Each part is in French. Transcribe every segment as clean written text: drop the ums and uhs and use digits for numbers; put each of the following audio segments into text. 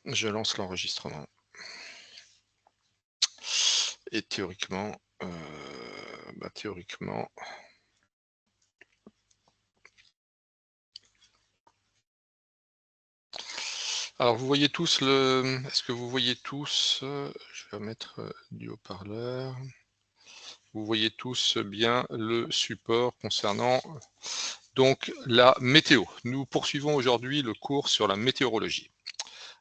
Je lance l'enregistrement. Et théoriquement, alors vous voyez tous le est-ce que vous voyez tous, je vais mettre, du haut-parleur. Vous voyez tous bien le support concernant donc la météo. Nous poursuivons aujourd'hui le cours sur la météorologie.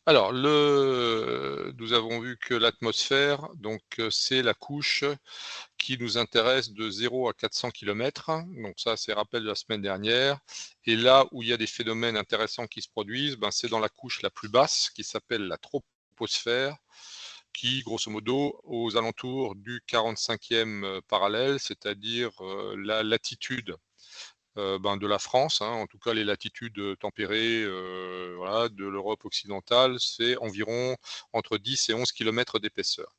Alors nous avons vu que l'atmosphère, donc, c'est la couche qui nous intéresse de 0 à 400 kilomètres. Donc ça, c'est rappel de la semaine dernière. Et là où il y a des phénomènes intéressants qui se produisent, ben, c'est dans la couche la plus basse qui s'appelle la troposphère, qui, grosso modo, aux alentours du 45e parallèle, c'est-à-dire la latitude ben, de la France, hein, en tout cas les latitudes tempérées voilà, de l'Europe occidentale, c'est environ entre 10 et 11 km d'épaisseur.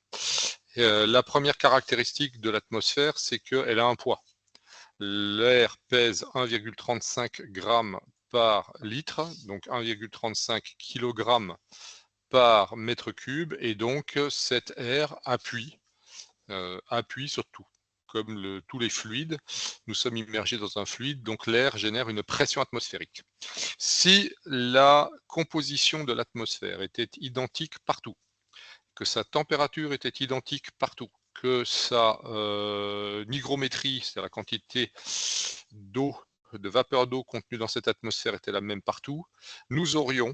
La première caractéristique de l'atmosphère, c'est qu'elle a un poids. L'air pèse 1,35 g par litre, donc 1,35 kg par mètre cube, et donc cet air appuie sur tout. Comme tous les fluides, nous sommes immergés dans un fluide, donc l'air génère une pression atmosphérique. Si la composition de l'atmosphère était identique partout, que sa température était identique partout, que sa hygrométrie, c'est-à-dire la quantité d'eau, de vapeur d'eau contenue dans cette atmosphère était la même partout, nous aurions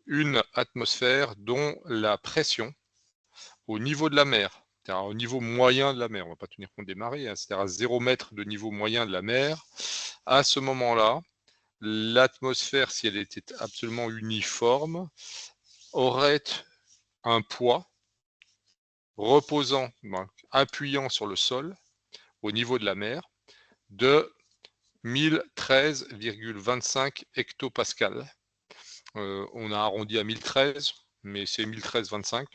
une atmosphère dont la pression au niveau de la mer, c'est-à-dire au niveau moyen de la mer, on ne va pas tenir compte des marées, hein, c'est-à-dire à 0 mètre de niveau moyen de la mer, à ce moment-là, l'atmosphère, si elle était absolument uniforme, aurait un poids reposant, ben, appuyant sur le sol, au niveau de la mer, de 1013,25 hectopascales. On a arrondi à 1013, mais c'est 1013,25.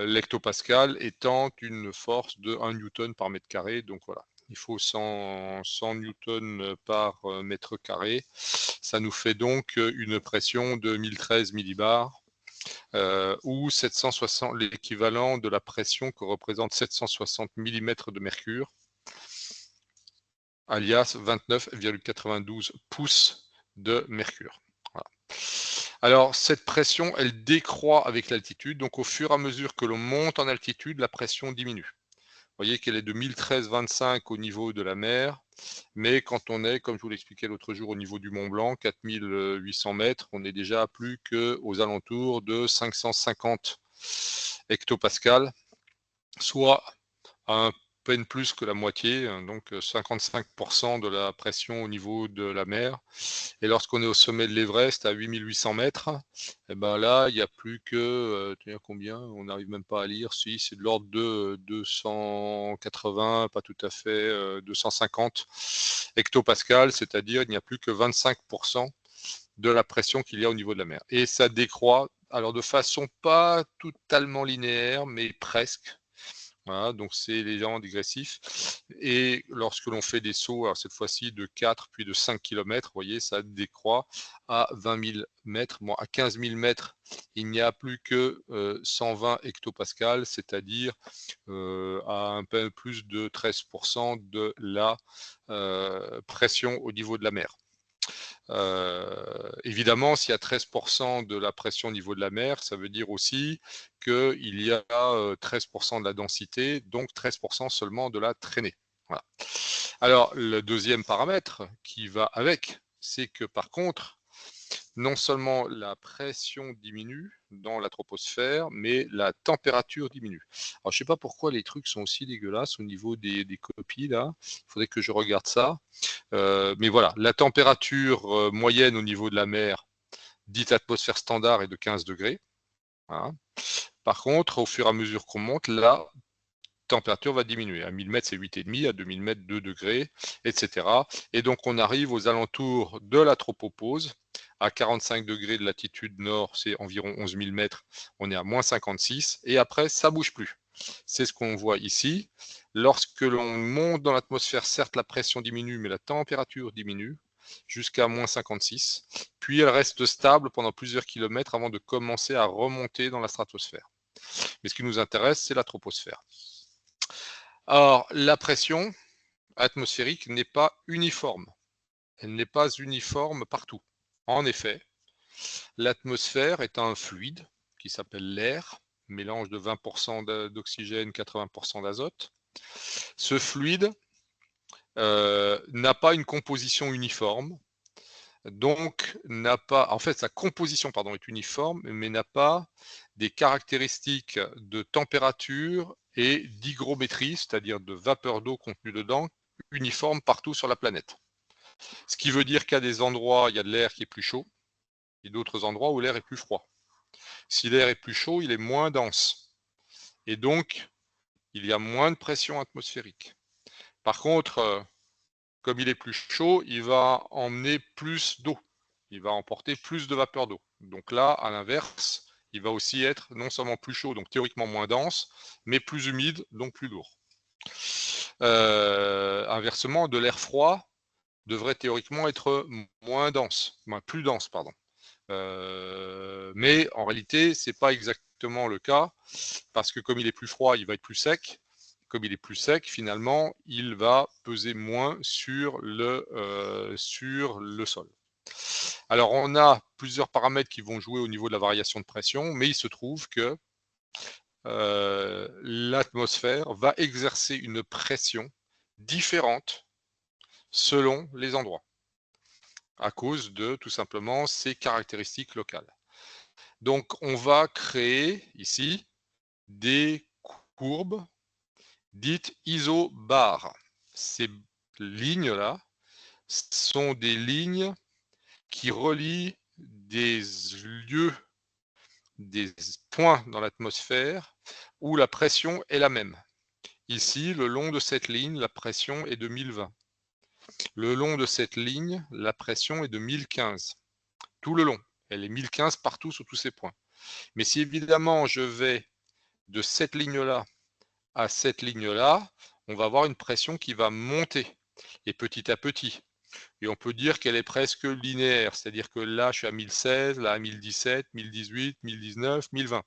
L'hectopascal étant une force de 1 newton par mètre carré, donc voilà. Il faut 100 newtons par mètre carré. Ça nous fait donc une pression de 1013 millibars, ou 760, l'équivalent de la pression que représente 760 mm de mercure, alias 29,92 pouces de mercure. Voilà. Alors, cette pression, elle décroît avec l'altitude. Donc, au fur et à mesure que l'on monte en altitude, la pression diminue. Vous voyez qu'elle est de 1013,25 au niveau de la mer. Mais quand on est, comme je vous l'expliquais l'autre jour, au niveau du Mont Blanc, 4800 mètres, on est déjà plus qu'aux alentours de 550 hectopascales, soit à peine plus que la moitié, donc 55% de la pression au niveau de la mer. Et lorsqu'on est au sommet de l'Everest à 8800 mètres, et ben là, il n'y a plus que, combien? On n'arrive même pas à lire, si c'est de l'ordre de 280, pas tout à fait, 250 hectopascales, c'est-à-dire il n'y a plus que 25% de la pression qu'il y a au niveau de la mer. Et ça décroît, alors de façon pas totalement linéaire, mais presque. Voilà, donc c'est légèrement dégressif. Et lorsque l'on fait des sauts, alors cette fois-ci de 4 puis de 5 km, vous voyez, ça décroît à 20 000 mètres. Bon, à 15 000 mètres, il n'y a plus que 120 hectopascales, c'est-à-dire à un peu plus de 13% de la pression au niveau de la mer. Évidemment, s'il y a 13% de la pression au niveau de la mer, ça veut dire aussi qu'il y a 13% de la densité, donc 13% seulement de la traînée. Voilà. Alors, le deuxième paramètre qui va avec, c'est que par contre, non seulement la pression diminue dans la troposphère, mais la température diminue. Alors, je ne sais pas pourquoi les trucs sont aussi dégueulasses au niveau des copies, là. Il faudrait que je regarde ça. Mais voilà, la température moyenne au niveau de la mer, dite atmosphère standard, est de 15 degrés. Voilà. Par contre, au fur et à mesure qu'on monte, la température va diminuer. À 1000 mètres, c'est 8,5, à 2000 mètres, 2 degrés, etc. Et donc, on arrive aux alentours de la tropopause. À 45 degrés de latitude nord, c'est environ 11 000 mètres, on est à moins 56. Et après, ça ne bouge plus. C'est ce qu'on voit ici. Lorsque l'on monte dans l'atmosphère, certes, la pression diminue, mais la température diminue. jusqu'à moins 56. Puis elle reste stable pendant plusieurs kilomètres avant de commencer à remonter dans la stratosphère. Mais ce qui nous intéresse, c'est la troposphère. Alors, la pression atmosphérique n'est pas uniforme. Elle n'est pas uniforme partout. En effet, l'atmosphère est un fluide qui s'appelle l'air, mélange de 20% d'oxygène, 80% d'azote. Ce fluide n'a pas une composition uniforme, donc n'a pas, en fait sa composition pardon, est uniforme, mais n'a pas des caractéristiques de température et d'hygrométrie, c'est-à-dire de vapeur d'eau contenue dedans, uniformes partout sur la planète. Ce qui veut dire qu'à des endroits, il y a de l'air qui est plus chaud, et d'autres endroits où l'air est plus froid. Si l'air est plus chaud, il est moins dense, et donc il y a moins de pression atmosphérique. Par contre, comme il est plus chaud, il va emmener plus d'eau. Il va emporter plus de vapeur d'eau. Donc là, à l'inverse, il va aussi être non seulement plus chaud, donc théoriquement moins dense, mais plus humide, donc plus lourd. Inversement, de l'air froid devrait théoriquement être moins dense, plus dense, pardon. Mais en réalité, c'est pas exactement le cas, parce que comme il est plus froid, il va être plus sec. Comme il est plus sec, finalement, il va peser moins sur le sol. Alors, on a plusieurs paramètres qui vont jouer au niveau de la variation de pression, mais il se trouve que l'atmosphère va exercer une pression différente selon les endroits, à cause de tout simplement ses caractéristiques locales. Donc, on va créer ici des courbes dites isobars. Ces lignes-là sont des lignes qui relient des lieux, des points dans l'atmosphère où la pression est la même. Ici, le long de cette ligne, la pression est de 1020. Le long de cette ligne, la pression est de 1015. Tout le long, elle est 1015 partout sur tous ces points. Mais si évidemment je vais de cette ligne-là à cette ligne-là, on va avoir une pression qui va monter, et petit à petit. Et on peut dire qu'elle est presque linéaire, c'est-à-dire que là, je suis à 1016, là à 1017, 1018, 1019, 1020.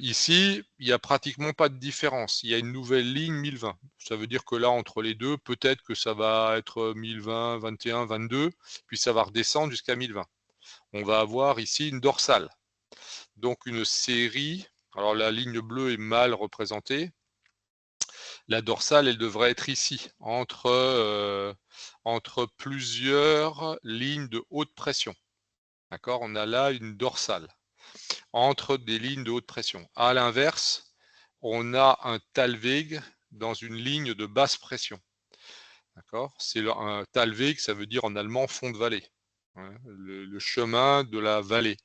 Ici, il n'y a pratiquement pas de différence. Il y a une nouvelle ligne 1020. Ça veut dire que là, entre les deux, peut-être que ça va être 1020, 21, 22, puis ça va redescendre jusqu'à 1020. On va avoir ici une dorsale. Donc une série, alors la ligne bleue est mal représentée. La dorsale, elle devrait être ici, entre plusieurs lignes de haute pression. D'accord? On a là une dorsale entre des lignes de haute pression. À l'inverse, on a un Talweg dans une ligne de basse pression. D'accord? C'est un Talweg, ça veut dire en allemand fond de vallée. Hein, le chemin de la vallée.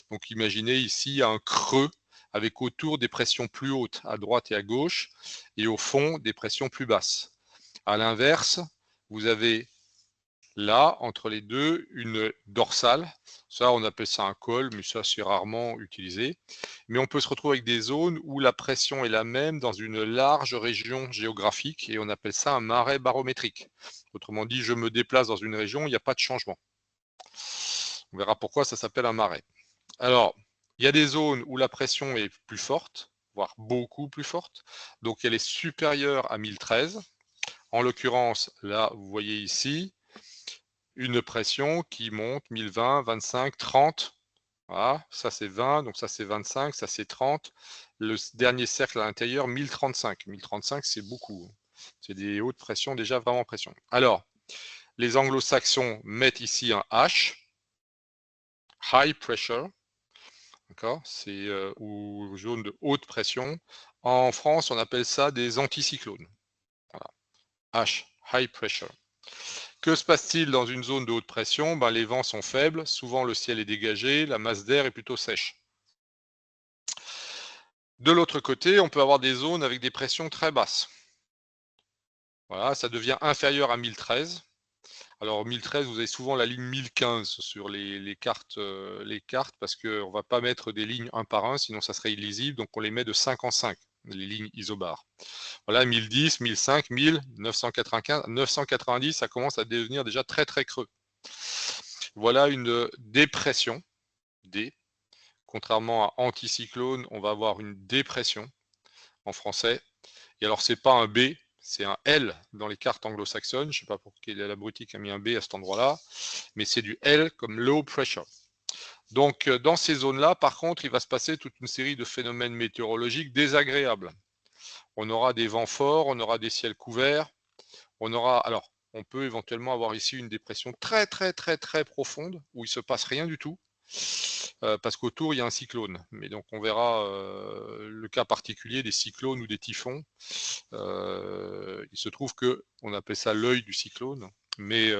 Donc imaginez ici un creux avec autour des pressions plus hautes à droite et à gauche et au fond des pressions plus basses. À l'inverse, vous avez là, entre les deux, une dorsale. Ça, on appelle ça un col, mais ça, c'est rarement utilisé. Mais on peut se retrouver avec des zones où la pression est la même dans une large région géographique et on appelle ça un marais barométrique. Autrement dit, je me déplace dans une région, il n'y a pas de changement. On verra pourquoi ça s'appelle un marais. Alors, il y a des zones où la pression est plus forte, voire beaucoup plus forte. Donc, elle est supérieure à 1013. En l'occurrence, là, vous voyez ici, une pression qui monte 1020, 25, 30. Voilà, ça c'est 20, donc ça c'est 25, ça c'est 30. Le dernier cercle à l'intérieur, 1035. 1035, c'est beaucoup. C'est des hautes pressions, déjà vraiment pression. Alors, les anglo-saxons mettent ici un H, high pressure, d'accord, c'est ou zone de haute pression. En France, on appelle ça des anticyclones. Voilà. H, high pressure. Que se passe-t-il dans une zone de haute pression? Ben, les vents sont faibles, souvent le ciel est dégagé, la masse d'air est plutôt sèche. De l'autre côté, on peut avoir des zones avec des pressions très basses. Voilà, ça devient inférieur à 1013. Alors 1013, vous avez souvent la ligne 1015 sur les cartes parce qu'on ne va pas mettre des lignes un par un, sinon ça serait illisible, donc on les met de 5 en 5. les lignes isobars. Voilà, 1010, 1005, 1000, 995, 990, ça commence à devenir déjà très très creux. Voilà une dépression, D. Contrairement à anticyclone, on va avoir une dépression en français. Et alors, c'est pas un B, c'est un L dans les cartes anglo-saxonnes. Je ne sais pas pour quel est l'abruti qui a mis un B à cet endroit-là, mais c'est du L comme low pressure. Donc, dans ces zones-là, par contre, il va se passer toute une série de phénomènes météorologiques désagréables. On aura des vents forts, on aura des ciels couverts, on aura, alors, on peut éventuellement avoir ici une dépression très très très très profonde où il se passe rien du tout, parce qu'autour il y a un cyclone. Mais donc on verra le cas particulier des cyclones ou des typhons. Il se trouve que on appelle ça l'œil du cyclone, mais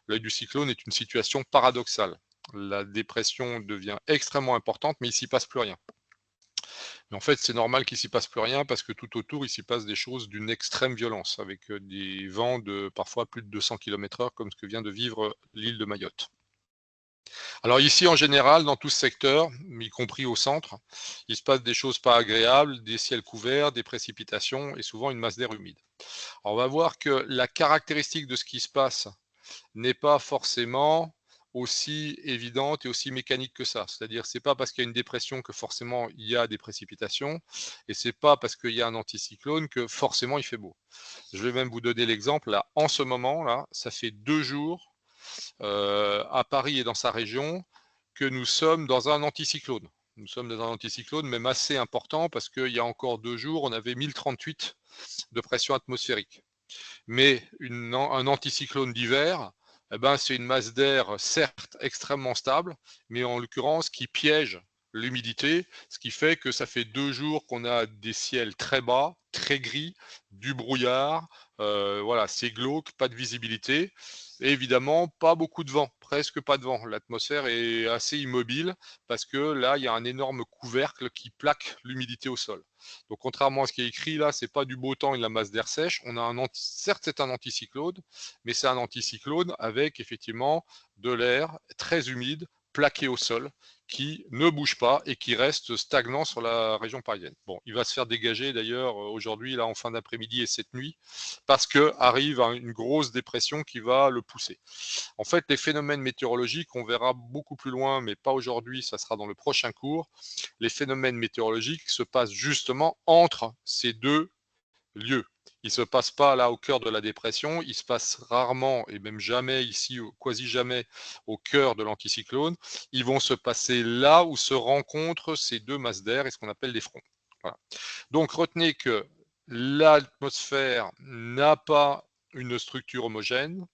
l'œil du cyclone est une situation paradoxale. La dépression devient extrêmement importante, mais il s'y passe plus rien. Mais en fait, c'est normal qu'il s'y passe plus rien parce que tout autour, il s'y passe des choses d'une extrême violence, avec des vents de parfois plus de 200 km/h, comme ce que vient de vivre l'île de Mayotte. Alors ici, en général, dans tout ce secteur, y compris au centre, il se passe des choses pas agréables, des ciels couverts, des précipitations et souvent une masse d'air humide. Alors on va voir que la caractéristique de ce qui se passe n'est pas forcément aussi évidente et aussi mécanique que ça. C'est-à-dire, c'est pas parce qu'il y a une dépression que forcément il y a des précipitations, et c'est pas parce qu'il y a un anticyclone que forcément il fait beau. Je vais même vous donner l'exemple là, en ce moment là, ça fait 2 jours à Paris et dans sa région que nous sommes dans un anticyclone. Nous sommes dans un anticyclone même assez important parce qu'il y a encore 2 jours, on avait 1038 de pression atmosphérique. Mais un anticyclone d'hiver, eh ben, c'est une masse d'air certes extrêmement stable, mais en l'occurrence qui piège l'humidité, ce qui fait que ça fait 2 jours qu'on a des ciels très bas, très gris, du brouillard, voilà, c'est glauque, pas de visibilité et évidemment pas beaucoup de vent, presque pas de vent. L'atmosphère est assez immobile parce que là, il y a un énorme couvercle qui plaque l'humidité au sol. Donc contrairement à ce qui est écrit là, c'est pas du beau temps et de la masse d'air sèche. On a certes c'est un anticyclone, mais c'est un anticyclone avec effectivement de l'air très humide, plaqué au sol, qui ne bouge pas et qui reste stagnant sur la région parisienne. Bon, il va se faire dégager d'ailleurs aujourd'hui, là en fin d'après-midi et cette nuit, parce que arrive une grosse dépression qui va le pousser. En fait, les phénomènes météorologiques, on verra beaucoup plus loin, mais pas aujourd'hui, ça sera dans le prochain cours. Les phénomènes météorologiques se passent justement entre ces deux lieux. Il ne se passe pas là au cœur de la dépression, il se passe rarement et même jamais ici, quasi jamais au cœur de l'anticyclone. Ils vont se passer là où se rencontrent ces deux masses d'air et ce qu'on appelle des fronts. Voilà. Donc retenez que l'atmosphère n'a pas une structure homogène,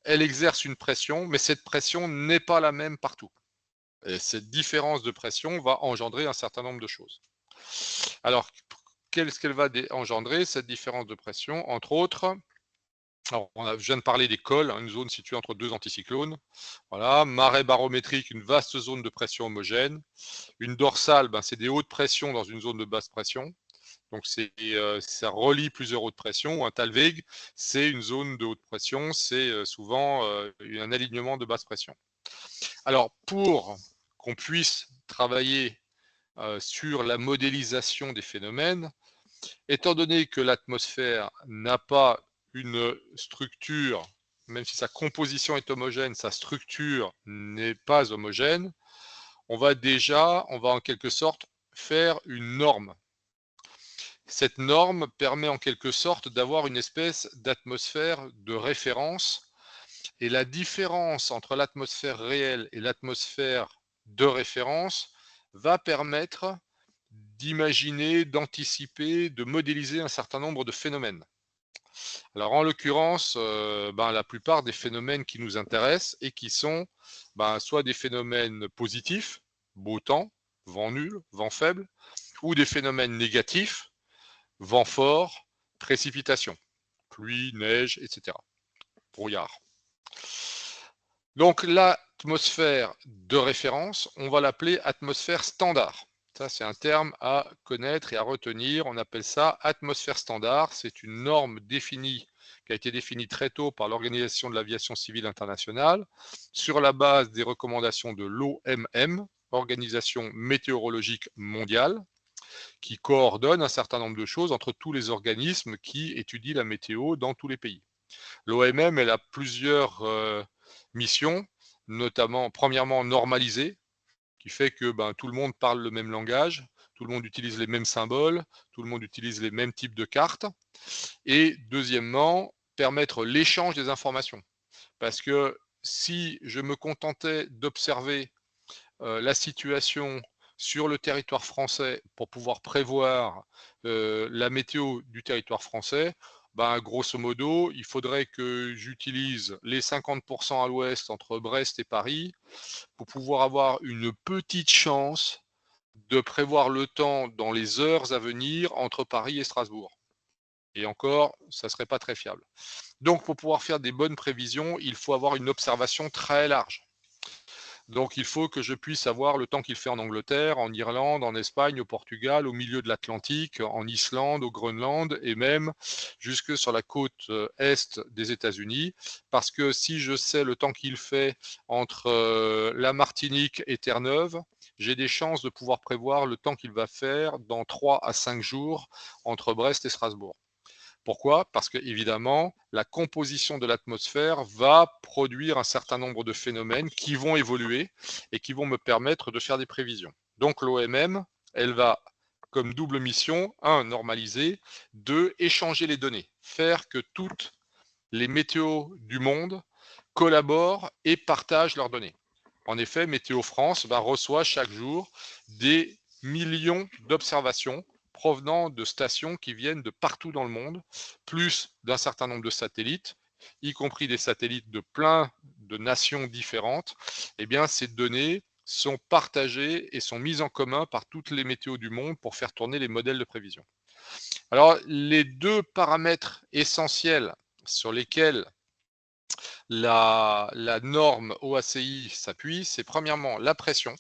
elle exerce une pression, mais cette pression n'est pas la même partout. Et cette différence de pression va engendrer un certain nombre de choses. Alors, qu'est-ce qu'elle va engendrer, cette différence de pression? Entre autres, alors je viens de parler des cols, hein, une zone située entre deux anticyclones. Voilà, marée barométrique, une vaste zone de pression homogène. Une dorsale, ben, c'est des hautes pressions dans une zone de basse pression. Donc ça relie plusieurs hautes pressions. Un Talweg, c'est une zone de haute pression, c'est souvent un alignement de basse pression. Alors pour qu'on puisse travailler sur la modélisation des phénomènes, étant donné que l'atmosphère n'a pas une structure, même si sa composition est homogène, sa structure n'est pas homogène, on va en quelque sorte faire une norme. Cette norme permet en quelque sorte d'avoir une espèce d'atmosphère de référence et la différence entre l'atmosphère réelle et l'atmosphère de référence va permettre d'imaginer, d'anticiper, de modéliser un certain nombre de phénomènes. Alors en l'occurrence, la plupart des phénomènes qui nous intéressent et qui sont soit des phénomènes positifs, beau temps, vent nul, vent faible, ou des phénomènes négatifs, vent fort, précipitation, pluie, neige, etc. Brouillard. Donc l'atmosphère de référence, on va l'appeler atmosphère standard. Ça, c'est un terme à connaître et à retenir. On appelle ça atmosphère standard. C'est une norme définie, qui a été définie très tôt par l'Organisation de l'aviation civile internationale, sur la base des recommandations de l'OMM, Organisation météorologique mondiale. qui coordonne un certain nombre de choses entre tous les organismes qui étudient la météo dans tous les pays. L'OMM, elle a plusieurs missions, notamment, premièrement, normaliser, qui fait que tout le monde parle le même langage, tout le monde utilise les mêmes symboles, tout le monde utilise les mêmes types de cartes. Et deuxièmement, permettre l'échange des informations. Parce que si je me contentais d'observer la situation sur le territoire français pour pouvoir prévoir la météo du territoire français, grosso modo, il faudrait que j'utilise les 50% à l'ouest entre Brest et Paris pour pouvoir avoir une petite chance de prévoir le temps dans les heures à venir entre Paris et Strasbourg. Et encore, ça ne serait pas très fiable. Donc, pour pouvoir faire des bonnes prévisions, il faut avoir une observation très large. Donc, il faut que je puisse avoir le temps qu'il fait en Angleterre, en Irlande, en Espagne, au Portugal, au milieu de l'Atlantique, en Islande, au Groenland et même jusque sur la côte est des États-Unis. Parce que si je sais le temps qu'il fait entre la Martinique et Terre-Neuve, j'ai des chances de pouvoir prévoir le temps qu'il va faire dans 3 à 5 jours entre Brest et Strasbourg. Pourquoi? Parce que évidemment, la composition de l'atmosphère va produire un certain nombre de phénomènes qui vont évoluer et qui vont me permettre de faire des prévisions. Donc l'OMM, elle va comme double mission, 1, normaliser, 2, échanger les données, faire que toutes les météos du monde collaborent et partagent leurs données. En effet, Météo France reçoit chaque jour des millions d'observations provenant de stations qui viennent de partout dans le monde, plus d'un certain nombre de satellites, y compris des satellites de plein de nations différentes. Eh bien, ces données sont partagées et sont mises en commun par toutes les météos du monde pour faire tourner les modèles de prévision. Alors, les deux paramètres essentiels sur lesquels la norme OACI s'appuie, c'est premièrement la pression.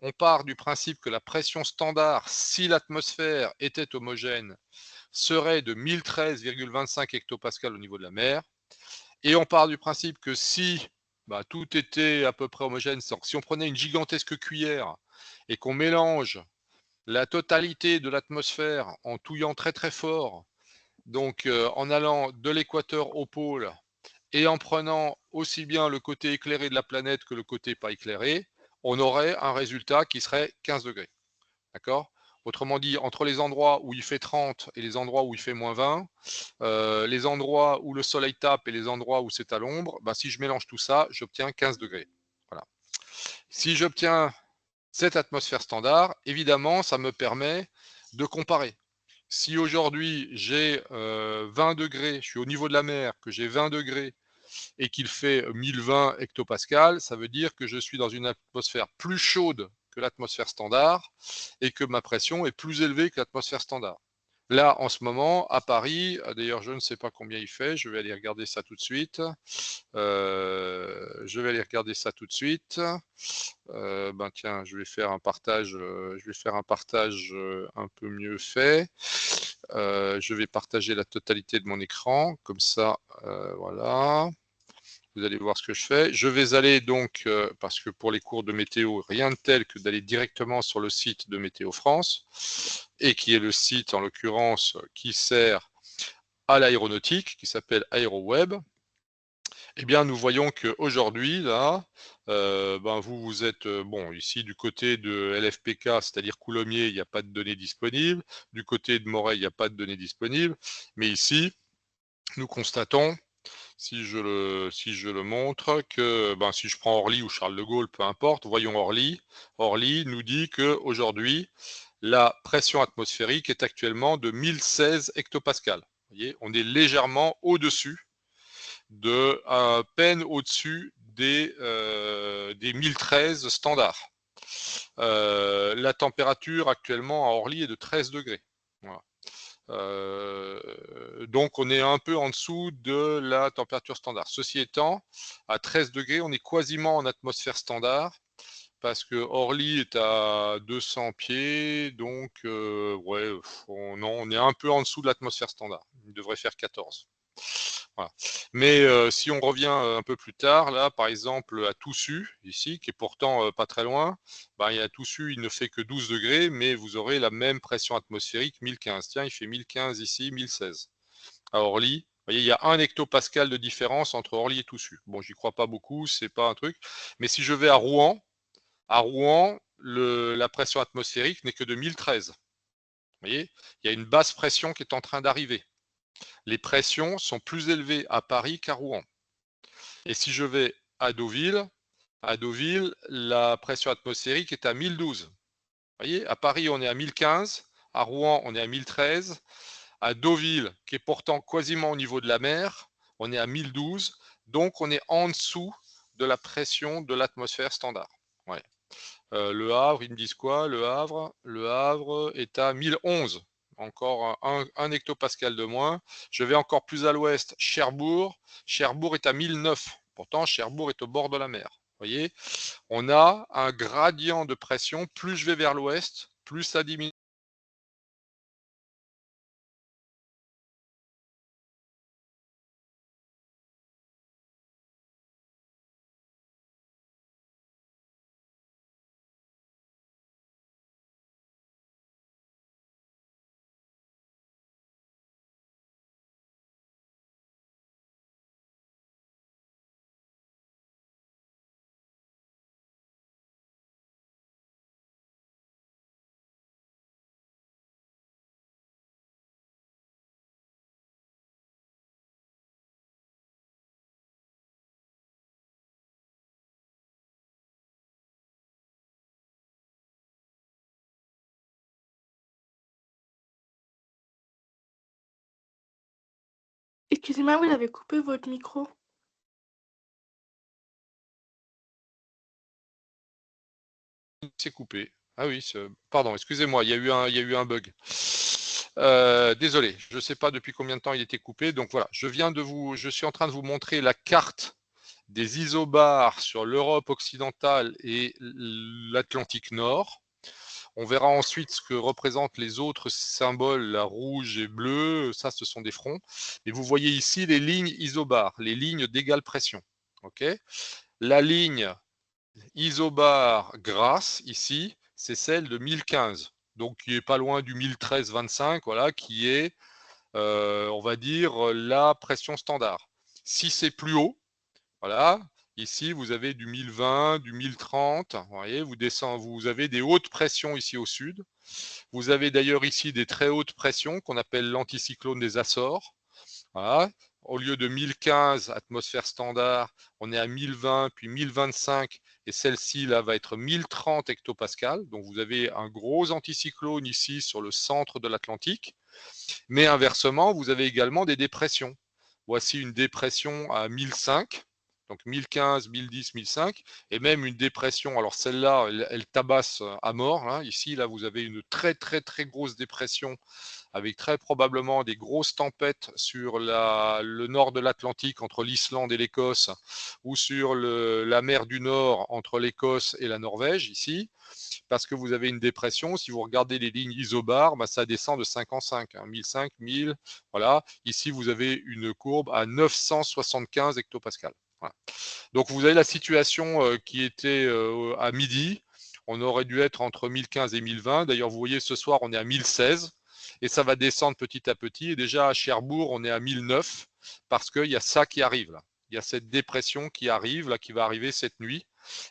On part du principe que la pression standard, si l'atmosphère était homogène, serait de 1013,25 hectopascales au niveau de la mer. Et on part du principe que si tout était à peu près homogène, si on prenait une gigantesque cuillère et qu'on mélange la totalité de l'atmosphère en touillant très très fort, donc en allant de l'équateur au pôle, et en prenant aussi bien le côté éclairé de la planète que le côté pas éclairé, on aurait un résultat qui serait 15 degrés. D'accord? Autrement dit, entre les endroits où il fait 30 et les endroits où il fait moins 20, les endroits où le soleil tape et les endroits où c'est à l'ombre, si je mélange tout ça, j'obtiens 15 degrés. Voilà. Si j'obtiens cette atmosphère standard, évidemment, ça me permet de comparer. Si aujourd'hui j'ai 20 degrés, je suis au niveau de la mer, que j'ai 20 degrés et qu'il fait 1020 hectopascales, ça veut dire que je suis dans une atmosphère plus chaude que l'atmosphère standard et que ma pression est plus élevée que l'atmosphère standard. Là, en ce moment, à Paris, d'ailleurs, je ne sais pas combien il fait, je vais aller regarder ça tout de suite. Je vais aller regarder ça tout de suite. Tiens, je vais faire un partage, un peu mieux fait. Je vais partager la totalité de mon écran, comme ça, voilà. Vous allez voir ce que je fais. Je vais aller donc, parce que pour les cours de météo, rien de tel que d'aller directement sur le site de Météo France, et qui est le site, en l'occurrence, qui sert à l'aéronautique, qui s'appelle AeroWeb. Eh bien, nous voyons qu'aujourd'hui, là, vous êtes, ici du côté de LFPK, c'est-à-dire Coulommiers, il n'y a pas de données disponibles. Du côté de Morez, il n'y a pas de données disponibles. Mais ici, nous constatons, si je le montre, que si je prends Orly ou Charles de Gaulle, peu importe, voyons Orly. Orly nous dit qu'aujourd'hui, la pression atmosphérique est actuellement de 1016 hectopascales. Vous voyez, on est légèrement au-dessus, à peine au-dessus des 1013 standards. La température actuellement à Orly est de 13 degrés. Voilà. Donc on est un peu en dessous de la température standard. Ceci étant, à 13 degrés, on est quasiment en atmosphère standard parce que Orly est à 200 pieds, donc on est un peu en dessous de l'atmosphère standard. Il devrait faire 14. Voilà. Mais si on revient un peu plus tard, là, par exemple, à Toussus, ici, qui est pourtant pas très loin, il y a Toussus, il ne fait que 12 degrés, mais vous aurez la même pression atmosphérique, 1015. Tiens, il fait 1015 ici, 1016. À Orly, vous voyez, il y a 1 hectopascal de différence entre Orly et Toussus. Bon, j'y crois pas beaucoup, c'est pas un truc. Mais si je vais à Rouen, la pression atmosphérique n'est que de 1013. Vous voyez, il y a une basse pression qui est en train d'arriver. Les pressions sont plus élevées à Paris qu'à Rouen. Et si je vais à Deauville, la pression atmosphérique est à 1012. Vous voyez, à Paris, on est à 1015, à Rouen, on est à 1013, à Deauville, qui est pourtant quasiment au niveau de la mer, on est à 1012, donc on est en dessous de la pression de l'atmosphère standard. Ouais. Le Havre, ils me disent quoi? Le Havre est à 1011, encore 1 hectopascal de moins. Je vais encore plus à l'ouest, Cherbourg est à 1009. Pourtant, Cherbourg est au bord de la mer. Vous voyez, on a un gradient de pression. Plus je vais vers l'ouest, plus ça diminue. Excusez-moi, vous avez coupé votre micro. C'est coupé. Ah oui, pardon, excusez-moi, il y a eu un bug. Désolé, je ne sais pas depuis combien de temps il était coupé. Donc voilà, je suis en train de vous montrer la carte des isobars sur l'Europe occidentale et l'Atlantique Nord. On verra ensuite ce que représentent les autres symboles, la rouge et bleu, ça ce sont des fronts. Et vous voyez ici les lignes isobars, les lignes d'égale pression. Okay, la ligne isobar grasse, ici, c'est celle de 1015, donc qui est pas loin du 1013-25, voilà, qui est, on va dire, la pression standard. Si c'est plus haut, voilà, ici vous avez du 1020, du 1030, vous voyez, vous avez des hautes pressions ici au sud. Vous avez d'ailleurs ici des très hautes pressions qu'on appelle l'anticyclone des Açores. Voilà. Au lieu de 1015 atmosphère standard, on est à 1020 puis 1025 et celle-ci là va être 1030 hectopascal. Donc vous avez un gros anticyclone ici sur le centre de l'Atlantique. Mais inversement, vous avez également des dépressions. Voici une dépression à 1005, donc 1015, 1010, 1005, et même une dépression. Alors celle-là, elle tabasse à mort. Hein. Ici, là, vous avez une très très très grosse dépression avec très probablement des grosses tempêtes sur le nord de l'Atlantique entre l'Islande et l'Écosse, ou sur la mer du Nord entre l'Écosse et la Norvège ici, parce que vous avez une dépression. Si vous regardez les lignes isobars, ça descend de 5 en 5, hein, 1005, 1000, voilà. Ici, vous avez une courbe à 975 hectopascal. Voilà. Donc, vous avez la situation qui était à midi. On aurait dû être entre 1015 et 1020. D'ailleurs, vous voyez, ce soir, on est à 1016 et ça va descendre petit à petit. Et déjà, à Cherbourg, on est à 1009 parce qu'il y a ça qui arrive là. Il y a cette dépression qui arrive là, qui va arriver cette nuit.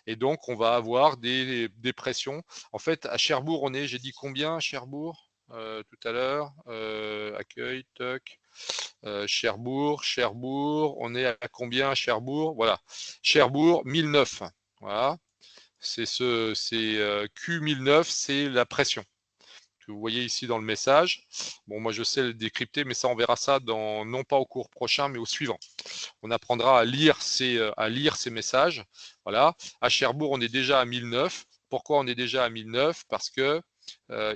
Et donc, on va avoir des dépressions. En fait, à Cherbourg, on est, j'ai dit combien à Cherbourg tout à l'heure accueil, toc. Cherbourg, on est à combien à Cherbourg? Voilà. Cherbourg, 1009. Voilà. C'est Q1009, c'est la pression que vous voyez ici dans le message. Bon, moi je sais le décrypter, mais ça on verra ça non pas au cours prochain, mais au suivant. On apprendra à lire ces messages. Voilà. À Cherbourg, on est déjà à 1009. Pourquoi on est déjà à 1009? Parce que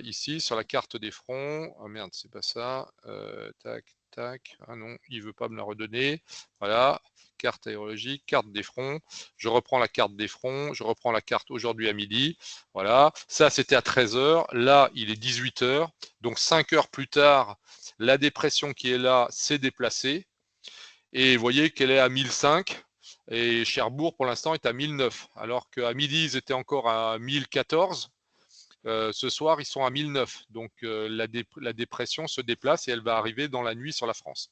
ici, sur la carte des fronts, ah merde, c'est pas ça. Tac, tac. Ah non, il veut pas me la redonner. Voilà. Carte aérologique, carte des fronts. Je reprends la carte des fronts. Je reprends la carte aujourd'hui à midi. Voilà. Ça, c'était à 13h. Là, il est 18h. Donc, 5 heures plus tard, la dépression qui est là s'est déplacée. Et vous voyez qu'elle est à 1005. Et Cherbourg, pour l'instant, est à 1009. Alors qu'à midi, ils étaient encore à 1014. Ce soir, ils sont à 1009. Donc, la dépression se déplace et elle va arriver dans la nuit sur la France.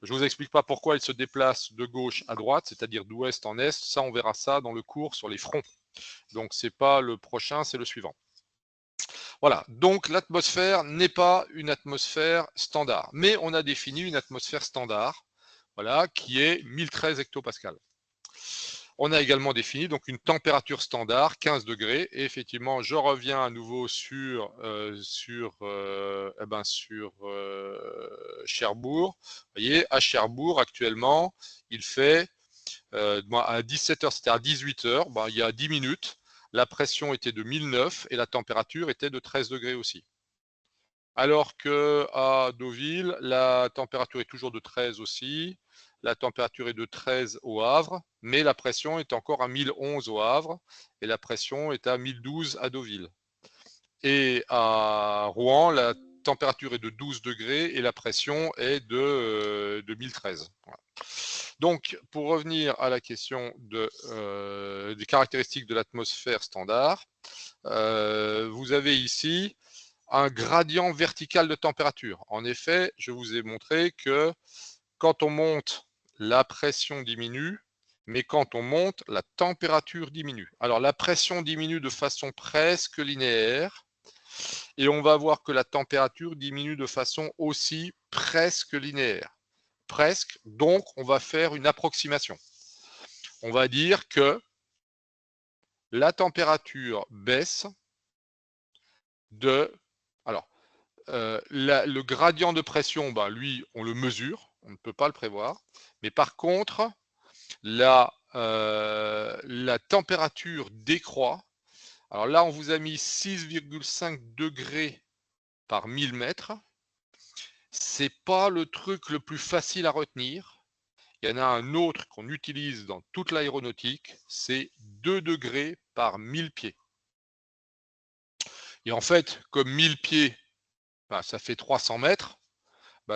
Je ne vous explique pas pourquoi elle se déplace de gauche à droite, c'est-à-dire d'ouest en est. Ça, on verra ça dans le cours sur les fronts. Donc, ce n'est pas le prochain, c'est le suivant. Voilà, donc l'atmosphère n'est pas une atmosphère standard, mais on a défini une atmosphère standard, voilà, qui est 1013 hectopascales. On a également défini donc une température standard, 15 degrés, et effectivement, je reviens à nouveau sur Cherbourg. Vous voyez, à Cherbourg, actuellement, il fait, à 17h, c'était à 18h, il y a 10 minutes, la pression était de 1009 et la température était de 13 degrés aussi. Alors qu'à Deauville, la température est toujours de 13 aussi, la température est de 13 au Havre, mais la pression est encore à 1011 au Havre et la pression est à 1012 à Deauville. Et à Rouen, la température est de 12 degrés et la pression est de 1013. Voilà. Donc, pour revenir à la question des caractéristiques de l'atmosphère standard, vous avez ici un gradient vertical de température. En effet, je vous ai montré que quand on monte, la pression diminue, mais quand on monte, la température diminue. Alors, la pression diminue de façon presque linéaire, et on va voir que la température diminue de façon aussi presque linéaire. Presque, donc on va faire une approximation. On va dire que la température baisse de... Alors, le gradient de pression, lui, on le mesure, on ne peut pas le prévoir. Mais par contre, la température décroît. Alors là, on vous a mis 6,5 degrés par 1000 mètres. C'est pas le truc le plus facile à retenir. Il y en a un autre qu'on utilise dans toute l'aéronautique, c'est 2 degrés par 1000 pieds. Et en fait, comme 1000 pieds, ça fait 300 mètres,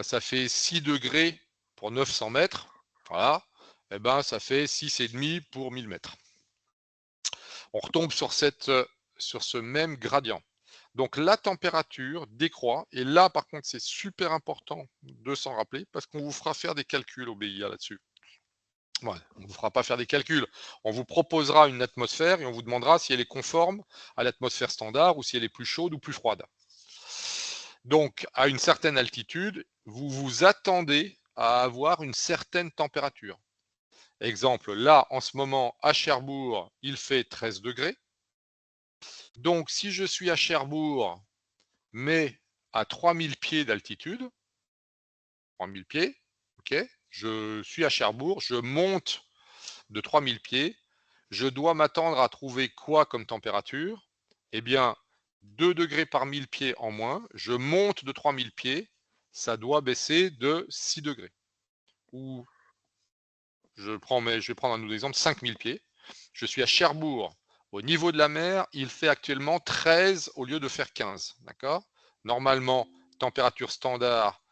ça fait 6 degrés pour 900 mètres. Voilà. Et ça fait 6,5 pour 1000 mètres. On retombe sur ce même gradient. Donc la température décroît. Et là, par contre, c'est super important de s'en rappeler parce qu'on vous fera faire des calculs au BIA là-dessus. Ouais, on ne vous fera pas faire des calculs. On vous proposera une atmosphère et on vous demandera si elle est conforme à l'atmosphère standard ou si elle est plus chaude ou plus froide. Donc, à une certaine altitude, vous vous attendez à avoir une certaine température. Exemple, là, en ce moment, à Cherbourg, il fait 13 degrés. Donc, si je suis à Cherbourg, mais à 3000 pieds d'altitude, 3000 pieds, ok, je suis à Cherbourg, je monte de 3000 pieds, je dois m'attendre à trouver quoi comme température? Eh bien, 2 degrés par 1000 pieds en moins, je monte de 3000 pieds, ça doit baisser de 6 degrés. Ou je vais prendre un autre exemple, 5000 pieds. Je suis à Cherbourg. Au niveau de la mer, il fait actuellement 13 au lieu de faire 15. D'accord? Normalement, température standard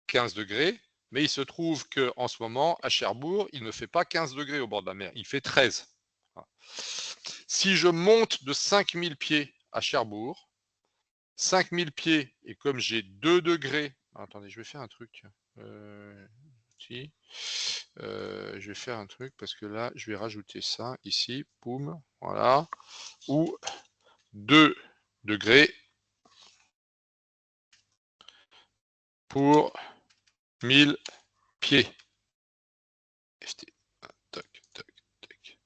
15 degrés, mais il se trouve qu'en ce moment, à Cherbourg, il ne fait pas 15 degrés au bord de la mer, il fait 13. Voilà. Si je monte de 5000 pieds à Cherbourg, 5000 pieds, et comme j'ai 2 degrés, attendez, je vais faire un truc. Je vais faire un truc parce que là, je vais rajouter ça ici, boum, voilà, ou 2 degrés pour 1000 pieds. Tac, tac, tac.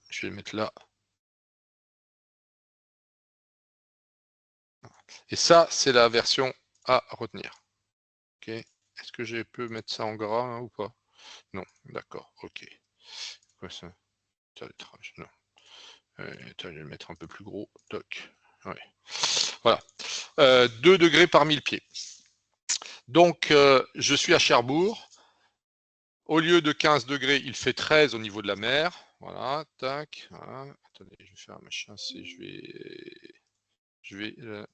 Je vais le mettre là. Et ça, c'est la version à retenir. Ok. Est-ce que je peux mettre ça en gras ou pas? Non, d'accord, ok. Quoi ça? Non. Je vais le mettre un peu plus gros. Toc. Ouais. Voilà. 2 degrés par 1000 pieds. Donc, je suis à Cherbourg. Au lieu de 15 degrés, il fait 13 au niveau de la mer. Voilà, tac. Voilà. Attendez, je vais faire un machin.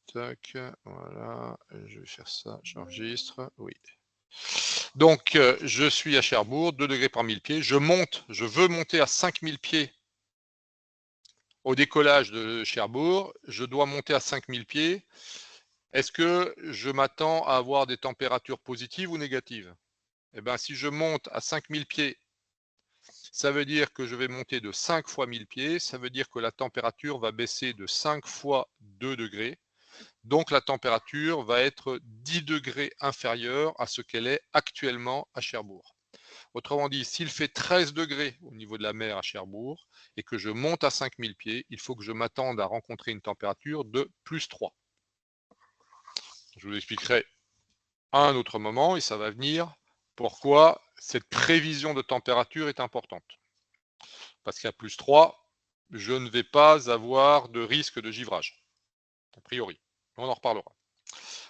Tac. Voilà. Je vais faire ça. J'enregistre. Oui. Donc, je suis à Cherbourg, 2 degrés par 1000 pieds. Je veux monter à 5000 pieds au décollage de Cherbourg. Je dois monter à 5000 pieds. Est-ce que je m'attends à avoir des températures positives ou négatives? Eh bien, si je monte à 5000 pieds, ça veut dire que je vais monter de 5 fois 1000 pieds. Ça veut dire que la température va baisser de 5 fois 2 degrés. Donc, la température va être 10 degrés inférieure à ce qu'elle est actuellement à Cherbourg. Autrement dit, s'il fait 13 degrés au niveau de la mer à Cherbourg et que je monte à 5000 pieds, il faut que je m'attende à rencontrer une température de plus 3. Je vous expliquerai à un autre moment et ça va venir pourquoi cette prévision de température est importante. Parce qu'à plus 3, je ne vais pas avoir de risque de givrage, a priori. On en reparlera.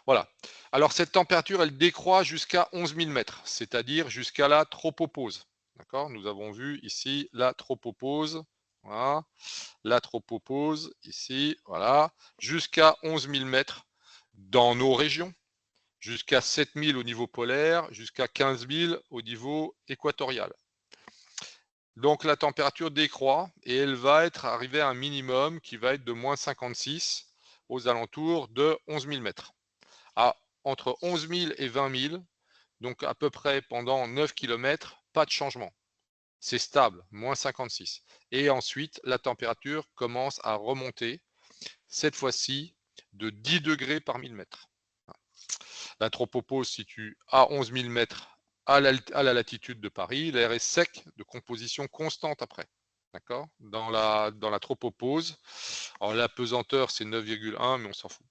Voilà. Alors cette température, elle décroît jusqu'à 11 000 mètres, c'est-à-dire jusqu'à la tropopause. D'accord? Nous avons vu ici la tropopause. Voilà. La tropopause ici, voilà, jusqu'à 11 000 mètres dans nos régions, jusqu'à 7 000 au niveau polaire, jusqu'à 15 000 au niveau équatorial. Donc la température décroît et elle va être arrivée à un minimum qui va être de moins 56 aux alentours de 11 000 mètres. Entre 11 000 et 20 000, donc à peu près pendant 9 km, pas de changement. C'est stable, moins 56. Et ensuite, la température commence à remonter, cette fois-ci de 10 degrés par 1000 mètres. L'anthropopause se situe à 11 000 mètres à la latitude de Paris. L'air est sec, de composition constante après. D'accord? Dans la tropopause, alors la pesanteur c'est 9,1, mais on s'en fout.